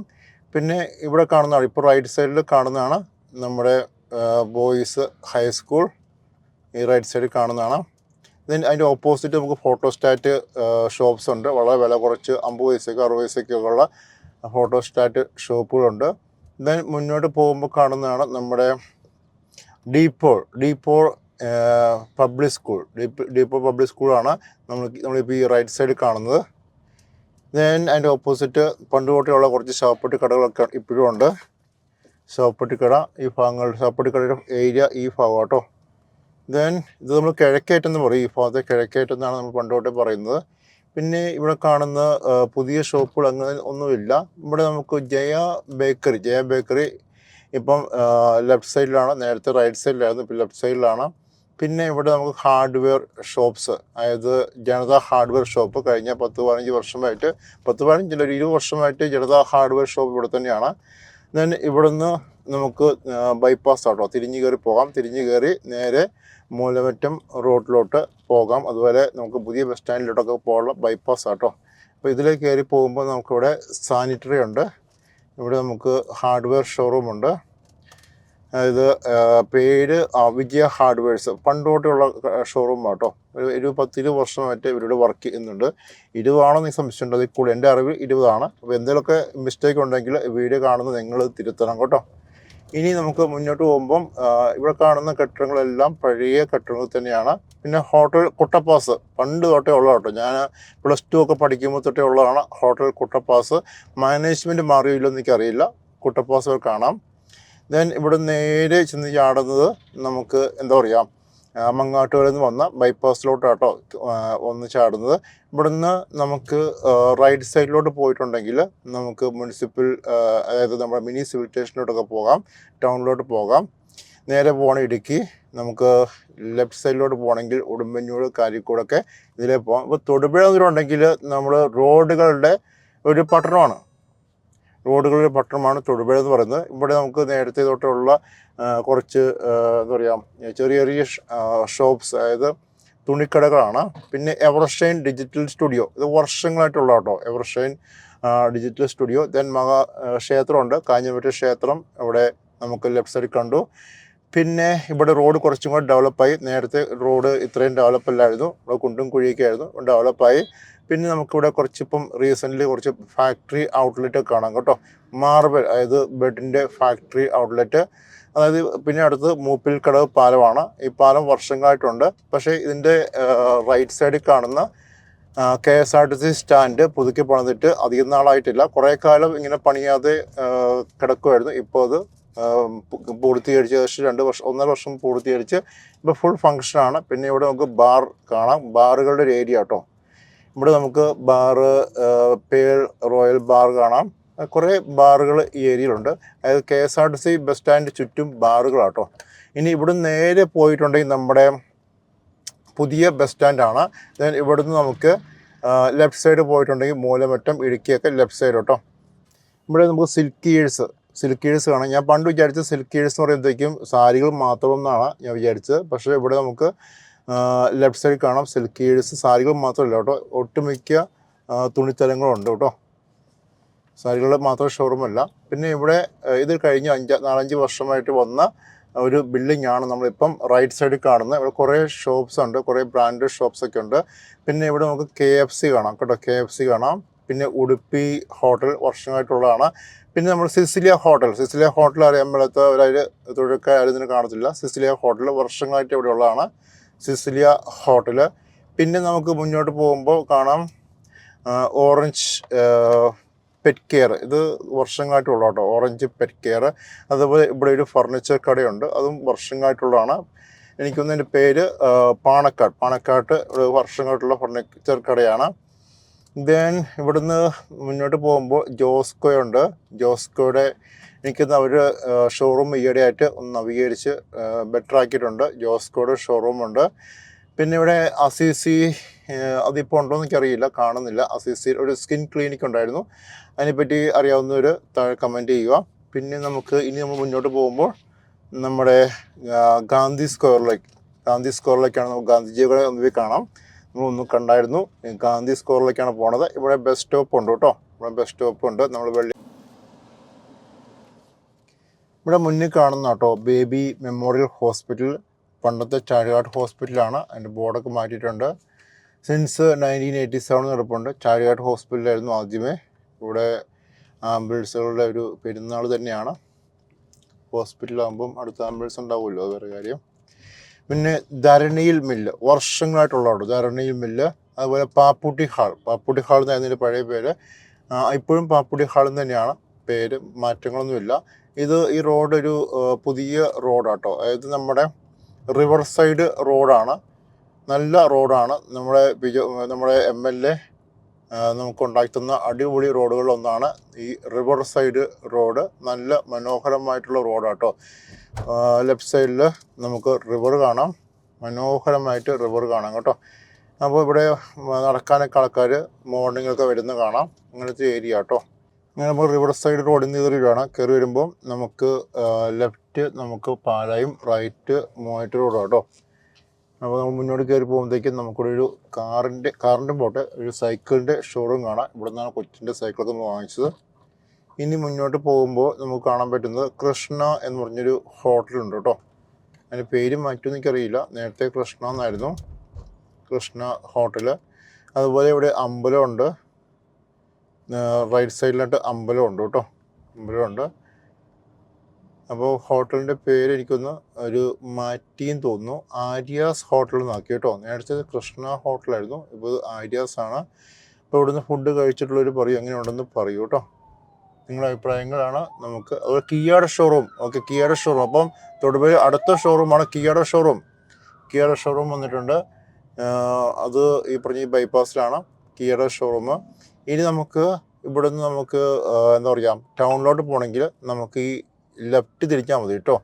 പിന്നെ ഇവിടെ കാണുന്നതാണ്, ഇപ്പോൾ റൈറ്റ് സൈഡിൽ കാണുന്നതാണ് നമ്മുടെ ബോയ്സ് ഹൈസ്കൂൾ. ഈ റൈറ്റ് സൈഡിൽ കാണുന്നതാണ്. ദെൻ അതിൻ്റെ ഓപ്പോസിറ്റ് നമുക്ക് ഫോട്ടോസ്റ്റാറ്റ് ഷോപ്സ് ഉണ്ട്. വളരെ വില കുറച്ച് 50 പൈസയ്ക്ക് 60 പൈസയ്ക്കൊക്കെ ഉള്ള ഫോട്ടോസ്റ്റാറ്റ് ഷോപ്പുകളുണ്ട്. ദെൻ മുന്നോട്ട് പോകുമ്പോൾ കാണുന്നതാണ് നമ്മുടെ De Paul public school. De Paul public സ്കൂളാണ് നമ്മളിപ്പോൾ ഈ റൈറ്റ് സൈഡിൽ കാണുന്നത്. ദെൻ അതിൻ്റെ ഓപ്പോസിറ്റ് പണ്ട് തൊട്ടേയുള്ള കുറച്ച് ശവപ്പെട്ടി കടകളൊക്കെ ഇപ്പോഴും ഉണ്ട്. ശവപ്പെട്ടി കട ഈ ഭാഗങ്ങൾ, ശവപ്പെട്ടി കടയുടെ ഏരിയ ഈ ഭാഗം കേട്ടോ. ദെൻ ഇത് നമ്മൾ കിഴക്കേറ്റെന്ന് പറയും. ഈ ഭാഗത്തെ കിഴക്കേറ്റെന്നാണ് നമ്മൾ പണ്ട് തൊട്ടേ പറയുന്നത്. പിന്നെ ഇവിടെ കാണുന്ന പുതിയ ഷോപ്പുകൾ അങ്ങനെ ഒന്നുമില്ല. ഇവിടെ നമുക്ക് ജയ ബേക്കറി ഇപ്പം ലെഫ്റ്റ് സൈഡിലാണ്, നേരത്തെ റൈറ്റ് സൈഡിലായിരുന്നു, ഇപ്പോൾ ലെഫ്റ്റ് സൈഡിലാണ്. പിന്നെ ഇവിടെ നമുക്ക് ഹാർഡ്വെയർ ഷോപ്സ്, അതായത് ജനത ഹാർഡ്വെയർ ഷോപ്പ് കഴിഞ്ഞ 10-15 വർഷമായിട്ട്, 10-15 ഒരു 20 വർഷമായിട്ട് ജനത ഹാർഡ്വെയർ ഷോപ്പ് ഇവിടെ തന്നെയാണ്. ദെൻ ഇവിടുന്ന് നമുക്ക് ബൈപ്പാസ് ആട്ടോ, തിരിഞ്ഞു കയറി പോകാം. തിരിഞ്ഞു കയറി നേരെ മൂലമറ്റം റോഡിലോട്ട് പോകാം. അതുപോലെ നമുക്ക് പുതിയ ബസ് സ്റ്റാൻഡിലോട്ടൊക്കെ പോകാനുള്ള ബൈപ്പാസ് ആട്ടോ. അപ്പോൾ ഇതിലേക്ക് കയറി പോകുമ്പോൾ നമുക്കിവിടെ സാനിറ്ററി ഉണ്ട്. ഇവിടെ നമുക്ക് ഹാർഡ്വെയർ ഷോറൂമുണ്ട്. അതായത് പേര് വിജയ ഹാർഡ്വെയർസ്, പണ്ടോട്ടുള്ള ഷോറൂം ആട്ടോ. ഒരു 10-20 വർഷമായിട്ട് ഇവരുടെ വർക്ക് ചെയ്യുന്നുണ്ട്. 20 ആണോ എന്ന് സംശയമുണ്ട്, അതിൽ കൂടുതൽ എൻ്റെ അറിവ് 20 ആണ്. അപ്പോൾ എന്തെങ്കിലുമൊക്കെ മിസ്റ്റേക്ക് ഉണ്ടെങ്കിൽ വീഡിയോ കാണുന്നത് നിങ്ങൾ തിരുത്തണം കേട്ടോ. ഇനി നമുക്ക് മുന്നോട്ട് പോകുമ്പം ഇവിടെ കാണുന്ന കെട്ടിടങ്ങളെല്ലാം പഴയ കെട്ടിടങ്ങൾ തന്നെയാണ്. പിന്നെ ഹോട്ടൽ കുട്ടപ്പാസ് പണ്ട് തൊട്ടേ ഉള്ള കേട്ടോ. ഞാൻ +2 ഒക്കെ പഠിക്കുമ്പോൾ തൊട്ടേ ഉള്ളതാണ് ഹോട്ടൽ കുട്ടപ്പാസ്. മാനേജ്മെൻറ്റ് മാറിയോ ഇല്ലെന്ന് എനിക്കറിയില്ല. കുട്ടപ്പാസ് കാണാം. ദെൻ ഇവിടെ നേരെ ചെന്ന് ചാടുന്നത് നമുക്ക് എന്താ പറയുക, മങ്ങാട്ടുകളിൽ നിന്ന് വന്ന ബൈപ്പാസിലോട്ടാട്ടോ ഒന്ന് ചാടുന്നത്. ഇവിടുന്ന് നമുക്ക് റൈറ്റ് സൈഡിലോട്ട് പോയിട്ടുണ്ടെങ്കിൽ നമുക്ക് മുനിസിപ്പൽ, അതായത് നമ്മുടെ മിനി സിവിൽ സ്റ്റേഷനിലോട്ടൊക്കെ പോകാം, ടൗണിലോട്ട് പോകാം. നേരെ പോകണം ഇടുക്കി. നമുക്ക് ലെഫ്റ്റ് സൈഡിലോട്ട് പോകണമെങ്കിൽ ഉടുമ്പന്നൂർ, കാരിക്കോടൊക്കെ ഇതിലേ പോകാം. അപ്പോൾ തൊടുപുഴ ഉണ്ടെങ്കിൽ നമ്മൾ റോഡുകളുടെ ഒരു പട്ടണമാണ്. റോഡുകളുടെ പട്ടണമാണ് തൊടുപുഴ എന്ന് പറയുന്നത്. ഇവിടെ നമുക്ക് നേരത്തെ തൊട്ടുള്ള കുറച്ച് എന്താ പറയുക ചെറിയ ചെറിയ ഷോപ്സ്, അതായത് തുണിക്കടകളാണ്. പിന്നെ എവർഷൈൻ ഡിജിറ്റൽ സ്റ്റുഡിയോ, ഇത് വർഷങ്ങളായിട്ടുള്ള കേട്ടോ, എവർഷൈൻ ഡിജിറ്റൽ സ്റ്റുഡിയോ. ദെൻ ക്ഷേത്രമുണ്ട്, കാഞ്ഞിരപ്പറ്റ ക്ഷേത്രം ഇവിടെ നമുക്ക് ലെഫ്റ്റ് സൈഡിൽ കണ്ടു. പിന്നെ ഇവിടെ റോഡ് കുറച്ചും കൂടെ ഡെവലപ്പായി. നേരത്തെ റോഡ് ഇത്രയും ഡെവലപ്പ് അല്ലായിരുന്നു, ഇവിടെ കുണ്ടും കുഴിയൊക്കെ ആയിരുന്നു, ഡെവലപ്പായി. പിന്നെ നമുക്കിവിടെ കുറച്ചിപ്പം റീസെൻ്റ്ലി കുറച്ച് ഫാക്ടറി ഔട്ട്ലെറ്റ് കാണാം കേട്ടോ. മാർബിൾ, അതായത് ബെഡിൻ്റെ ഫാക്ടറി ഔട്ട്ലെറ്റ്. അതായത് പിന്നെ അടുത്ത് മൂപ്പിൽക്കടവ് പാലമാണ്. ഈ പാലം വർഷങ്ങളായിട്ടുണ്ട്. പക്ഷേ ഇതിൻ്റെ റൈറ്റ് സൈഡിൽ കാണുന്ന KSRTC സ്റ്റാൻഡ് പുതുക്കി പണിതിട്ട് അധികം നാളായിട്ടില്ല. കുറേ കാലം ഇങ്ങനെ പണിയാതെ കിടക്കുമായിരുന്നു. ഇപ്പോൾ അത് പൂർത്തീകരിച്ച് ഏകദേശം 1.5 വർഷം പൂർത്തീകരിച്ച് ഇപ്പോൾ ഫുൾ ഫങ്ഷനാണ്. പിന്നെ ഇവിടെ നമുക്ക് ബാർ കാണാം, ബാറുകളുടെ ഒരു ഏരിയ കേട്ടോ. ഇവിടെ നമുക്ക് ബാറ്, പേൾ റോയൽ ബാർ കാണാം. കുറേ ബാറുകൾ ഈ ഏരിയയിലുണ്ട്. അതായത് KSRTC ബസ് സ്റ്റാൻഡ് ചുറ്റും ബാറുകളാട്ടോ. ഇനി ഇവിടെ നേരെ പോയിട്ടുണ്ടെങ്കിൽ നമ്മുടെ പുതിയ ബസ് സ്റ്റാൻഡാണ്. ദെൻ ഇവിടുന്ന് നമുക്ക് ലെഫ്റ്റ് സൈഡ് പോയിട്ടുണ്ടെങ്കിൽ മൂലമറ്റം, ഇടുക്കിയൊക്കെ ലെഫ്റ്റ് സൈഡ് കേട്ടോ. ഇവിടെ നമുക്ക് സിൽക്കേഴ്സ് കാണാം. ഞാൻ പണ്ട് വിചാരിച്ചത് സിൽക്കേഴ്സ് എന്ന് പറയുമ്പോഴത്തേക്കും സാരികൾ മാത്രം എന്നാണ് ഞാൻ വിചാരിച്ചത്. പക്ഷേ ഇവിടെ നമുക്ക് ലെഫ്റ്റ് സൈഡ് കാണാം സിൽക്കേഴ്സ്. സാരികൾ മാത്രമല്ല കേട്ടോ, ഒട്ടുമിക്ക തുണിത്തരങ്ങളുണ്ട് കേട്ടോ. സാരികൾ മാത്രം ഷോറൂമല്ല. പിന്നെ ഇവിടെ ഇത് കഴിഞ്ഞ് 4-5 വർഷമായിട്ട് വന്ന ഒരു ബിൽഡിംഗ് ആണ് നമ്മളിപ്പം റൈറ്റ് സൈഡിൽ കാണുന്നത്. ഇവിടെ കുറേ ഷോപ്സ് ഉണ്ട്, കുറേ ബ്രാൻഡഡ് ഷോപ്സൊക്കെ ഉണ്ട്. പിന്നെ ഇവിടെ നമുക്ക് KFC കാണാം കേട്ടോ, KFC കാണാം. പിന്നെ ഉടുപ്പി ഹോട്ടൽ വർഷങ്ങളായിട്ടുള്ളതാണ്. പിന്നെ നമ്മൾ സിസിലിയ ഹോട്ടൽ അറിയാൻ മേലാത്തവരതിൽ തൊഴിൽക്കാരും ഇതിന് കാണത്തില്ല. സിസിലിയ ഹോട്ടൽ വർഷങ്ങളായിട്ട് ഇവിടെ ഉള്ളതാണ്, സിസിലിയ ഹോട്ടൽ. പിന്നെ നമുക്ക് മുന്നോട്ട് പോകുമ്പോൾ കാണാം ഓറഞ്ച് പെറ്റ് കെയർ. ഇത് വർഷങ്ങളായിട്ടുള്ള കേട്ടോ, ഓറഞ്ച് പെറ്റ് കെയർ. അതുപോലെ ഇവിടെ ഒരു ഫർണിച്ചർ കടയുണ്ട്, അതും വർഷങ്ങളായിട്ടുള്ളതാണ്. എനിക്കൊന്ന് എൻ്റെ പേര് പാണക്കാട്ട് ഒരു വർഷങ്ങളായിട്ടുള്ള ഫർണിച്ചർ കടയാണ്. ദെൻ ഇവിടുന്ന് മുന്നോട്ട് പോകുമ്പോൾ ജോസ്കോയുണ്ട്. ജോസ്കോയുടെ എനിക്കൊന്ന് അവർ ഷോറൂം ഈയിടെയായിട്ട് ഒന്ന് നവീകരിച്ച് ബെറ്റർ ആക്കിയിട്ടുണ്ട്. ജോസ്കോയുടെ ഷോറൂമുണ്ട്. പിന്നെ ഇവിടെ അസീസി, അതിപ്പോൾ ഉണ്ടോ എന്ന് എനിക്കറിയില്ല, കാണുന്നില്ല. അസീസിയിൽ ഒരു സ്കിൻ ക്ലിനിക്ക് ഉണ്ടായിരുന്നു, അതിനെപ്പറ്റി അറിയാവുന്നവർ താഴെ കമൻറ്റ് ചെയ്യുക. പിന്നെ ഇനി നമ്മൾ മുന്നോട്ട് പോകുമ്പോൾ നമ്മുടെ ഗാന്ധി സ്ക്വയറിലേക്കാണ് നമുക്ക് ഗാന്ധിജിയുടെ ഒന്ന് കാണാം. നമ്മളൊന്ന് കണ്ടായിരുന്നു, ഗാന്ധി സ്ക്വയറിലേക്കാണ് പോണത്. ഇവിടെ ബസ് സ്റ്റോപ്പ് ഉണ്ട് കേട്ടോ, നമ്മൾ ഇവിടെ മുന്നിൽ കാണുന്ന കേട്ടോ ബേബി മെമ്മോറിയൽ ഹോസ്പിറ്റൽ. പണ്ടത്തെ ചാഴികാട് ഹോസ്പിറ്റലാണ്, അതിൻ്റെ ബോർഡൊക്കെ മാറ്റിയിട്ടുണ്ട്. സിൻസ് 1987 നടപ്പുണ്ട്. ചാഴികാട് ഹോസ്പിറ്റലായിരുന്നു ആദ്യമേ. ഇവിടെ ആംബുലൻസുകളുടെ ഒരു പെരുന്നാൾ തന്നെയാണ്. ഹോസ്പിറ്റലാകുമ്പം അടുത്ത ആംബുലൻസ് ഉണ്ടാവുമല്ലോ, അത് വേറെ കാര്യം. പിന്നെ ധരണിയിൽ മില്ല് വർഷങ്ങളായിട്ടുള്ള കേട്ടോ, ധരണിയിൽ മില്ല്. അതുപോലെ പാപ്പുട്ടി ഹാൾ എന്നായിരുന്നു പഴയ പേര്. ഇപ്പോഴും പാപ്പുട്ടി ഹാൾ തന്നെയാണ് പേര്, മാറ്റങ്ങളൊന്നുമില്ല. ഈ റോഡ് ഒരു പുതിയ റോഡാട്ടോ, അതായത് നമ്മുടെ റിവർ സൈഡ് റോഡാണ്, നല്ല റോഡാണ്. നമ്മുടെ MLA നമുക്ക് ഉണ്ടാക്കുന്ന അടിപൊളി റോഡുകളിലൊന്നാണ് ഈ റിവർ സൈഡ് റോഡ്. നല്ല മനോഹരമായിട്ടുള്ള റോഡാട്ടോ. ലെഫ്റ്റ് സൈഡിൽ നമുക്ക് റിവർ കാണാം, മനോഹരമായിട്ട് റിവർ കാണാം കേട്ടോ. അപ്പോൾ ഇവിടെ നടക്കാനൊക്കെ ആൾക്കാർ മോർണിംഗൊക്കെ വരുന്ന കാണാം, അങ്ങനത്തെ ഏരിയ കേട്ടോ. അങ്ങനെ നമ്മൾ റിവർ സൈഡ് റോഡിൽ നിന്ന് കയറി വരുമ്പോൾ നമുക്ക് ലെഫ്റ്റ് നമുക്ക് പാലായും, റൈറ്റ് മൂവായിട്ട് റോഡ് കേട്ടോ. അപ്പോൾ നമ്മൾ മുന്നോട്ട് കയറി പോകുമ്പോഴത്തേക്കും നമുക്കിവിടെ ഒരു കാറിൻ്റെ പോട്ടെ ഒരു സൈക്കിളിൻ്റെ ഷോറൂം കാണാം. ഇവിടെ നിന്നാണ് കൊച്ചിൻ്റെ സൈക്കിളൊക്കെ നമ്മൾ വാങ്ങിച്ചത്. ഇനി മുന്നോട്ട് പോകുമ്പോൾ നമുക്ക് കാണാൻ പറ്റുന്നത് കൃഷ്ണ എന്ന് പറഞ്ഞൊരു ഹോട്ടലുണ്ട് കേട്ടോ. അതിൻ്റെ പേര് മാറ്റുമെന്ന് എനിക്കറിയില്ല, നേരത്തെ കൃഷ്ണ എന്നായിരുന്നു, കൃഷ്ണ ഹോട്ടൽ. അതുപോലെ ഇവിടെ അമ്പലമുണ്ട്, റൈറ്റ് സൈഡിലായിട്ട് അമ്പലമുണ്ട് കേട്ടോ, അമ്പലമുണ്ട്. അപ്പോൾ ഹോട്ടലിൻ്റെ പേര് എനിക്കൊന്ന് ഒരു മാറ്റിയും തോന്നുന്നു, ആര്യാസ് ഹോട്ടൽ എന്നാക്കി കേട്ടോ. നേരത്തെ കൃഷ്ണ ഹോട്ടലായിരുന്നു, ഇപ്പോൾ ആര്യാസ് ആണ്. അപ്പോൾ ഇവിടുന്ന് ഫുഡ് കഴിച്ചിട്ടുള്ളവർ പറയും എങ്ങനെ ഉണ്ടെന്ന് പറയൂ കേട്ടോ, നിങ്ങളുടെ അഭിപ്രായങ്ങളാണ്. നമുക്ക് അതുപോലെ കിയയുടെ ഷോറൂം, കിയയുടെ ഷോറൂം. അപ്പം തൊടുപുഴ അടുത്ത ഷോറൂമാണ് കിയയുടെ ഷോറൂം വന്നിട്ടുണ്ട്. അത് ഈ പറഞ്ഞ ബൈപ്പാസിലാണ് കിയയുടെ ഷോറൂം. ഇനി നമുക്ക് ഇവിടുന്ന് നമുക്ക് എന്താ പറയുക ടൗണിലോട്ട് പോകണമെങ്കിൽ നമുക്ക് ഈ ലെഫ്റ്റ് തിരിച്ചാൽ മതി കേട്ടോ.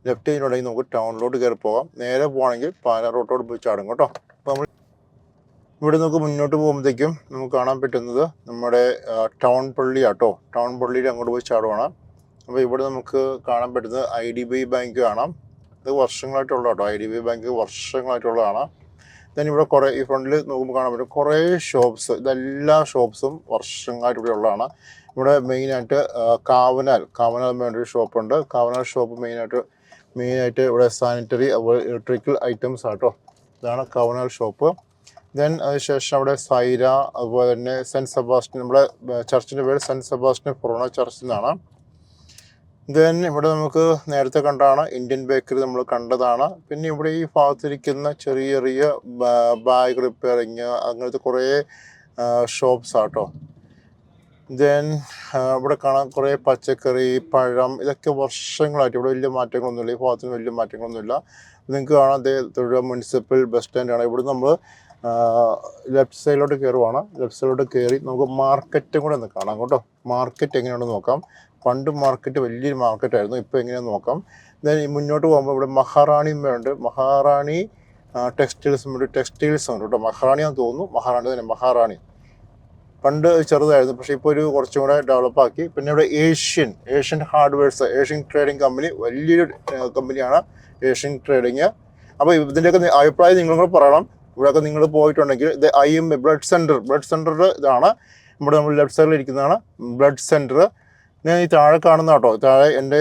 ലെഫ്റ്റ് ചെയ്യുന്നുണ്ടെങ്കിൽ നമുക്ക് ടൗണിലോട്ട് കയറി പോകാം. നേരെ പോകണമെങ്കിൽ പാലാ റോട്ടോട് പോയി ചാടും കേട്ടോ. അപ്പോൾ നമ്മൾ ഇവിടെ നമുക്ക് മുന്നോട്ട് പോകുമ്പോഴത്തേക്കും നമുക്ക് കാണാൻ പറ്റുന്നത് നമ്മുടെ ടൗൺ പള്ളിയാട്ടോ. ടൗൺ പള്ളിയിൽ അങ്ങോട്ട് പോയി ചാടുവാണ്. അപ്പോൾ ഇവിടെ നമുക്ക് കാണാൻ പറ്റുന്നത് IDBI ബാങ്ക് കാണാം. ഇത് വർഷങ്ങളായിട്ടുള്ള കേട്ടോ. IDBI bank വർഷങ്ങളായിട്ടുള്ളതാണ്. ദെൻ ഇവിടെ കുറേ ഈ ഫ്രണ്ടിൽ നോക്കുമ്പോൾ കാണാൻ പറ്റും കുറേ ഷോപ്സ്. ഇതെല്ലാ ഷോപ്സും വർഷങ്ങളായിട്ട് ഇവിടെ ഉള്ളതാണ്. ഇവിടെ മെയിനായിട്ട് കാവനാൽ വേണ്ടൊരു ഷോപ്പുണ്ട്. കാവനാൽ ഷോപ്പ് മെയിനായിട്ട് ഇവിടെ സാനിറ്ററി അതുപോലെ ഇലക്ട്രിക്കൽ ഐറ്റംസ് ആട്ടോ. ഇതാണ് കാവനാൽ ഷോപ്പ്. ദെൻ അതിനുശേഷം അവിടെ സൈര, അതുപോലെ തന്നെ സെൻറ്റ് സെബാസ്റ്റ്യൻ, നമ്മുടെ ചർച്ചിൻ്റെ പേര് സെൻറ്റ് സെബാസ്റ്റ്യൻ ഫൊറോന ചർച്ച് എന്നാണ്. ദെൻ ഇവിടെ നമുക്ക് നേരത്തെ കണ്ടാണ് ഇന്ത്യൻ ബേക്കറി നമ്മൾ കണ്ടതാണ്. പിന്നെ ഇവിടെ ഈ ഭാഗത്തിരിക്കുന്ന ചെറിയ ചെറിയ ബാഗ് റിപ്പയറിങ് അങ്ങനത്തെ കുറേ ഷോപ്സ് ആട്ടോ. ദെൻ ഇവിടെ കാണാൻ കുറേ പച്ചക്കറി, പഴം, ഇതൊക്കെ വർഷങ്ങളായിട്ട് ഇവിടെ വലിയ മാറ്റങ്ങളൊന്നുമില്ല. ഈ ഭാഗത്തിന് വലിയ മാറ്റങ്ങളൊന്നുമില്ല. നിങ്ങൾക്ക് കാണാം തൊഴിൽ മുനിസിപ്പൽ ബസ് സ്റ്റാൻഡാണ്. ഇവിടെ നമ്മൾ ലെഫ്റ്റ് സൈഡിലോട്ട് കയറുവാണ്. ലെഫ്റ്റ് സൈഡിലോട്ട് കയറി നമുക്ക് മാർക്കറ്റും കൂടെ ഒന്ന് കാണാം കേട്ടോ. മാർക്കറ്റ് എങ്ങനെയാണെന്ന് നോക്കാം. പണ്ട് മാർക്കറ്റ് വലിയൊരു മാർക്കറ്റായിരുന്നു, ഇപ്പോൾ എങ്ങനെയാണെന്ന് നോക്കാം. ദെൻ മുന്നോട്ട് പോകുമ്പോൾ ഇവിടെ മഹാറാണിയുണ്ട്. മഹാറാണി ടെക്സ്റ്റൈൽസ് ഉണ്ട് കേട്ടോ. മഹാറാണിയാന്ന് തോന്നുന്നു. മഹാറാണി പണ്ട് ചെറുതായിരുന്നു, പക്ഷേ ഇപ്പോൾ ഒരു കുറച്ചും കൂടെ ഡെവലപ്പാക്കി. പിന്നെ ഇവിടെ Asian hardwares, Asian trading company, വലിയൊരു കമ്പനിയാണ് ഏഷ്യൻ ട്രേഡിങ്. അപ്പോൾ ഇതിൻ്റെയൊക്കെ അഭിപ്രായം നിങ്ങളും കൂടെ പറയണം. ഇവിടെയൊക്കെ നിങ്ങൾ പോയിട്ടുണ്ടെങ്കിൽ ഇത് IMA ബ്ലഡ് സെൻറ്റർ ഇതാണ്. ഇവിടെ നമ്മൾ ലെഫ്റ്റ് സൈഡിൽ ഇരിക്കുന്നതാണ് ബ്ലഡ് സെൻറ്റർ. ഞാൻ ഈ താഴെ കാണുന്ന കേട്ടോ, താഴെ എൻ്റെ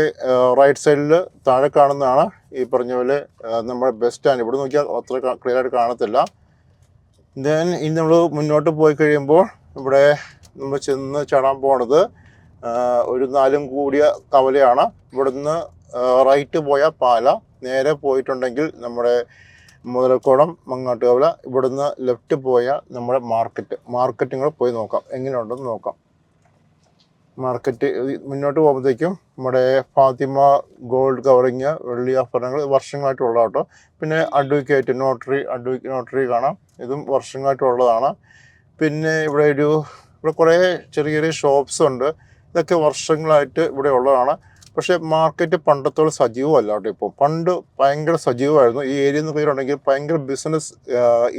റൈറ്റ് സൈഡിൽ താഴെ കാണുന്നതാണ് ഈ പറഞ്ഞ പോലെ നമ്മുടെ ബസ് സ്റ്റാൻഡ്. ഇവിടെ നോക്കിയാൽ അത്ര ക്ലിയർ ആയിട്ട് കാണത്തില്ല. ദെൻ ഇനി നമ്മൾ മുന്നോട്ട് പോയി കഴിയുമ്പോൾ ഇവിടെ നമ്മൾ ചെന്ന് ചാടാൻ പോണത് ഒരു 4 കൂടിയ കവലയാണ്. ഇവിടുന്ന് റൈറ്റ് പോയാൽ പാല, നേരെ പോയിട്ടുണ്ടെങ്കിൽ നമ്മുടെ മുതലക്കോടം മങ്ങാട്ടുകവല, ഇവിടുന്ന് ലെഫ്റ്റ് പോയാൽ നമ്മുടെ മാർക്കറ്റും കൂടെ പോയി നോക്കാം എങ്ങനെയുണ്ടെന്ന് നോക്കാം. മാർക്കറ്റ് മുന്നോട്ട് പോകുമ്പോഴത്തേക്കും നമ്മുടെ ഫാത്തിമ ഗോൾഡ് കവറിങ്, വെള്ളി ആഭരണങ്ങൾ വർഷങ്ങളായിട്ടുള്ള കേട്ടോ. പിന്നെ അഡ്വക്കേറ്റ് നോട്ടറി കാണാം, ഇതും വർഷങ്ങളായിട്ടുള്ളതാണ്. പിന്നെ ഇവിടെ കുറേ ചെറിയ ചെറിയ ഷോപ്സ് ഉണ്ട്. ഇതൊക്കെ വർഷങ്ങളായിട്ട് ഇവിടെ ഉള്ളതാണ്. പക്ഷേ മാർക്കറ്റ് പണ്ടത്തോളം സജീവമല്ല കേട്ടോ. ഇപ്പോൾ പണ്ട് ഭയങ്കര സജീവമായിരുന്നു. ഈ ഏരിയ എന്ന് പറയുകയാണെങ്കിൽ ഭയങ്കര ബിസിനസ്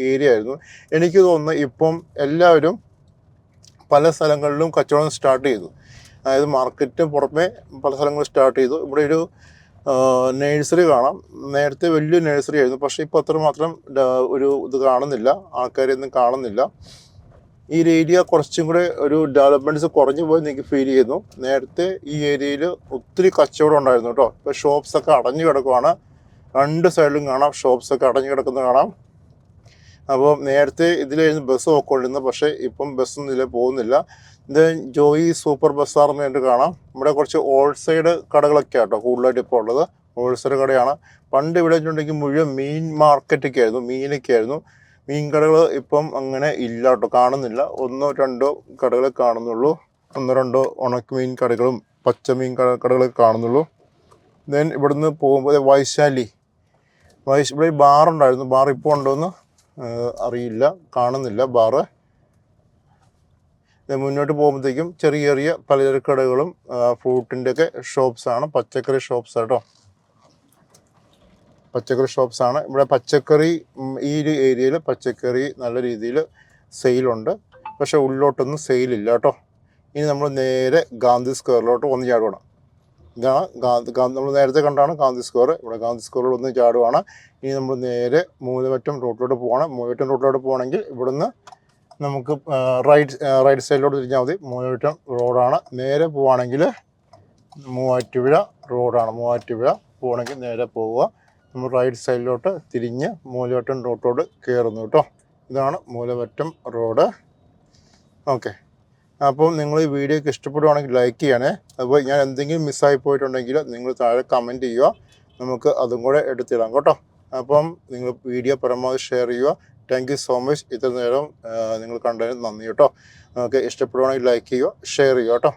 ഏരിയ ആയിരുന്നു. എനിക്ക് തോന്നുന്നു ഇപ്പം എല്ലാവരും പല സ്ഥലങ്ങളിലും കച്ചവടം സ്റ്റാർട്ട് ചെയ്തു. അതായത് മാർക്കറ്റിന് പുറമെ പല സ്ഥലങ്ങളും സ്റ്റാർട്ട് ചെയ്തു. ഇവിടെ ഒരു നേഴ്സറി കാണാം. നേരത്തെ വലിയ നേഴ്സറി ആയിരുന്നു, പക്ഷേ ഇപ്പോൾ അത്രമാത്രം ഒരു ഇത് കാണുന്നില്ല, ആൾക്കാരെയൊന്നും കാണുന്നില്ല. ഈ ഏരിയ കുറച്ചും കൂടെ ഒരു ഡെവലപ്മെൻറ്റ്സ് കുറഞ്ഞു പോയി എനിക്ക് ഫീൽ ചെയ്യുന്നു. നേരത്തെ ഈ ഏരിയയിൽ ഒത്തിരി കച്ചവടം ഉണ്ടായിരുന്നു കേട്ടോ. ഇപ്പോൾ ഷോപ്സൊക്കെ അടഞ്ഞു കിടക്കുവാണ്. 2 സൈഡിലും കാണാം ഷോപ്സൊക്കെ അടഞ്ഞു കിടക്കുന്നത് കാണാം. അപ്പോൾ നേരത്തെ ഇതിലായിരുന്നു ബസ് പോയിക്കൊണ്ടിരുന്നത്, പക്ഷേ ഇപ്പം ബസ്സൊന്നും ഇതിൽ പോകുന്നില്ല. ഇത് ജോയി സൂപ്പർ ബസാർ എന്ന് പറഞ്ഞിട്ട് കാണാം. ഇവിടെ കുറച്ച് ഹോൾസെയിൽ കടകളൊക്കെ ആട്ടോ കൂടുതലായിട്ട് ഇപ്പോൾ ഉള്ളത്. ഹോൾസെയിൽ കടയാണ്. പണ്ട് ഇവിടെ വെച്ചിട്ടുണ്ടെങ്കിൽ മുഴുവൻ മീൻ മാർക്കറ്റൊക്കെ ആയിരുന്നു, മീനൊക്കെ ആയിരുന്നു. മീൻ കടകൾ ഇപ്പം അങ്ങനെ ഇല്ല കേട്ടോ, കാണുന്നില്ല. 1-2 കടകൾ കാണുന്നുള്ളൂ. 1-2 ഉണക്കമീൻ കടകളും പച്ചമീൻ കടകളൊക്കെ കാണുന്നുള്ളൂ. ദെൻ ഇവിടുന്ന് പോകുമ്പോൾ വൈശാലി ഇവിടെ ബാറുണ്ടായിരുന്നു. ബാർ ഇപ്പോൾ ഉണ്ടോയെന്ന് അറിയില്ല, കാണുന്നില്ല ബാറ്. മുന്നോട്ട് പോകുമ്പോഴത്തേക്കും ചെറിയ ചെറിയ പലചരക്ക് കടകളും ഫ്രൂട്ടിൻ്റെയൊക്കെ ഷോപ്സാണ്. പച്ചക്കറി ഷോപ്സ് കേട്ടോ, പച്ചക്കറി ഷോപ്സാണ്. ഇവിടെ പച്ചക്കറി ഈ ഒരു ഏരിയയിൽ പച്ചക്കറി നല്ല രീതിയിൽ സെയിലുണ്ട്, പക്ഷേ ഉള്ളിലോട്ടൊന്നും സെയിലില്ല കേട്ടോ. ഇനി നമ്മൾ നേരെ ഗാന്ധി സ്ക്വയറിലോട്ട് ഒന്ന് ചാടുവാണ്. ഇതാണ് നമ്മൾ നേരത്തെ കണ്ടാണ് ഗാന്ധി സ്ക്വയർ. ഇവിടെ ഗാന്ധി സ്ക്വയറിൽ ഒന്ന് ചാടുവാണ്. ഇനി നമ്മൾ നേരെ മൂലമറ്റം റൂട്ടിലോട്ട് പോകണം. മൂലമറ്റം റൂട്ടിലോട്ട് പോകണമെങ്കിൽ ഇവിടുന്ന് നമുക്ക് റൈറ്റ് സൈഡിലോട്ട് തിരിഞ്ഞാൽ മതി. മൂലമറ്റം റോഡാണ്. നേരെ പോവുകയാണെങ്കിൽ മൂവാറ്റുപുഴ റോഡാണ്. മൂവാറ്റുപുഴ പോകണമെങ്കിൽ നേരെ പോവുക. നമ്മൾ റൈറ്റ് സൈഡിലോട്ട് തിരിഞ്ഞ് മൂലമറ്റം റോട്ടോട് കയറുന്നു കേട്ടോ. ഇതാണ് മൂലമറ്റം റോഡ്. ഓക്കെ, അപ്പോൾ നിങ്ങൾ ഈ വീഡിയോക്ക് ഇഷ്ടപ്പെടുവാണെങ്കിൽ ലൈക്ക് ചെയ്യണേ. അതുപോലെ ഞാൻ എന്തെങ്കിലും മിസ്സായി പോയിട്ടുണ്ടെങ്കിൽ നിങ്ങൾ താഴെ കമൻറ്റ് ചെയ്യുക, നമുക്ക് അതും കൂടെ എടുത്തിടാം കേട്ടോ. അപ്പം നിങ്ങൾ വീഡിയോ പരമാവധി ഷെയർ ചെയ്യുക. Thank you so much. ഇത്ര നേരം നിങ്ങൾ കണ്ടതിന് നന്ദി കേട്ടോ. ഓക്കെ, ഇഷ്ടപ്പെടുവാണെങ്കിൽ ലൈക്ക് ചെയ്യുക, ഷെയർ ചെയ്യുക കേട്ടോ.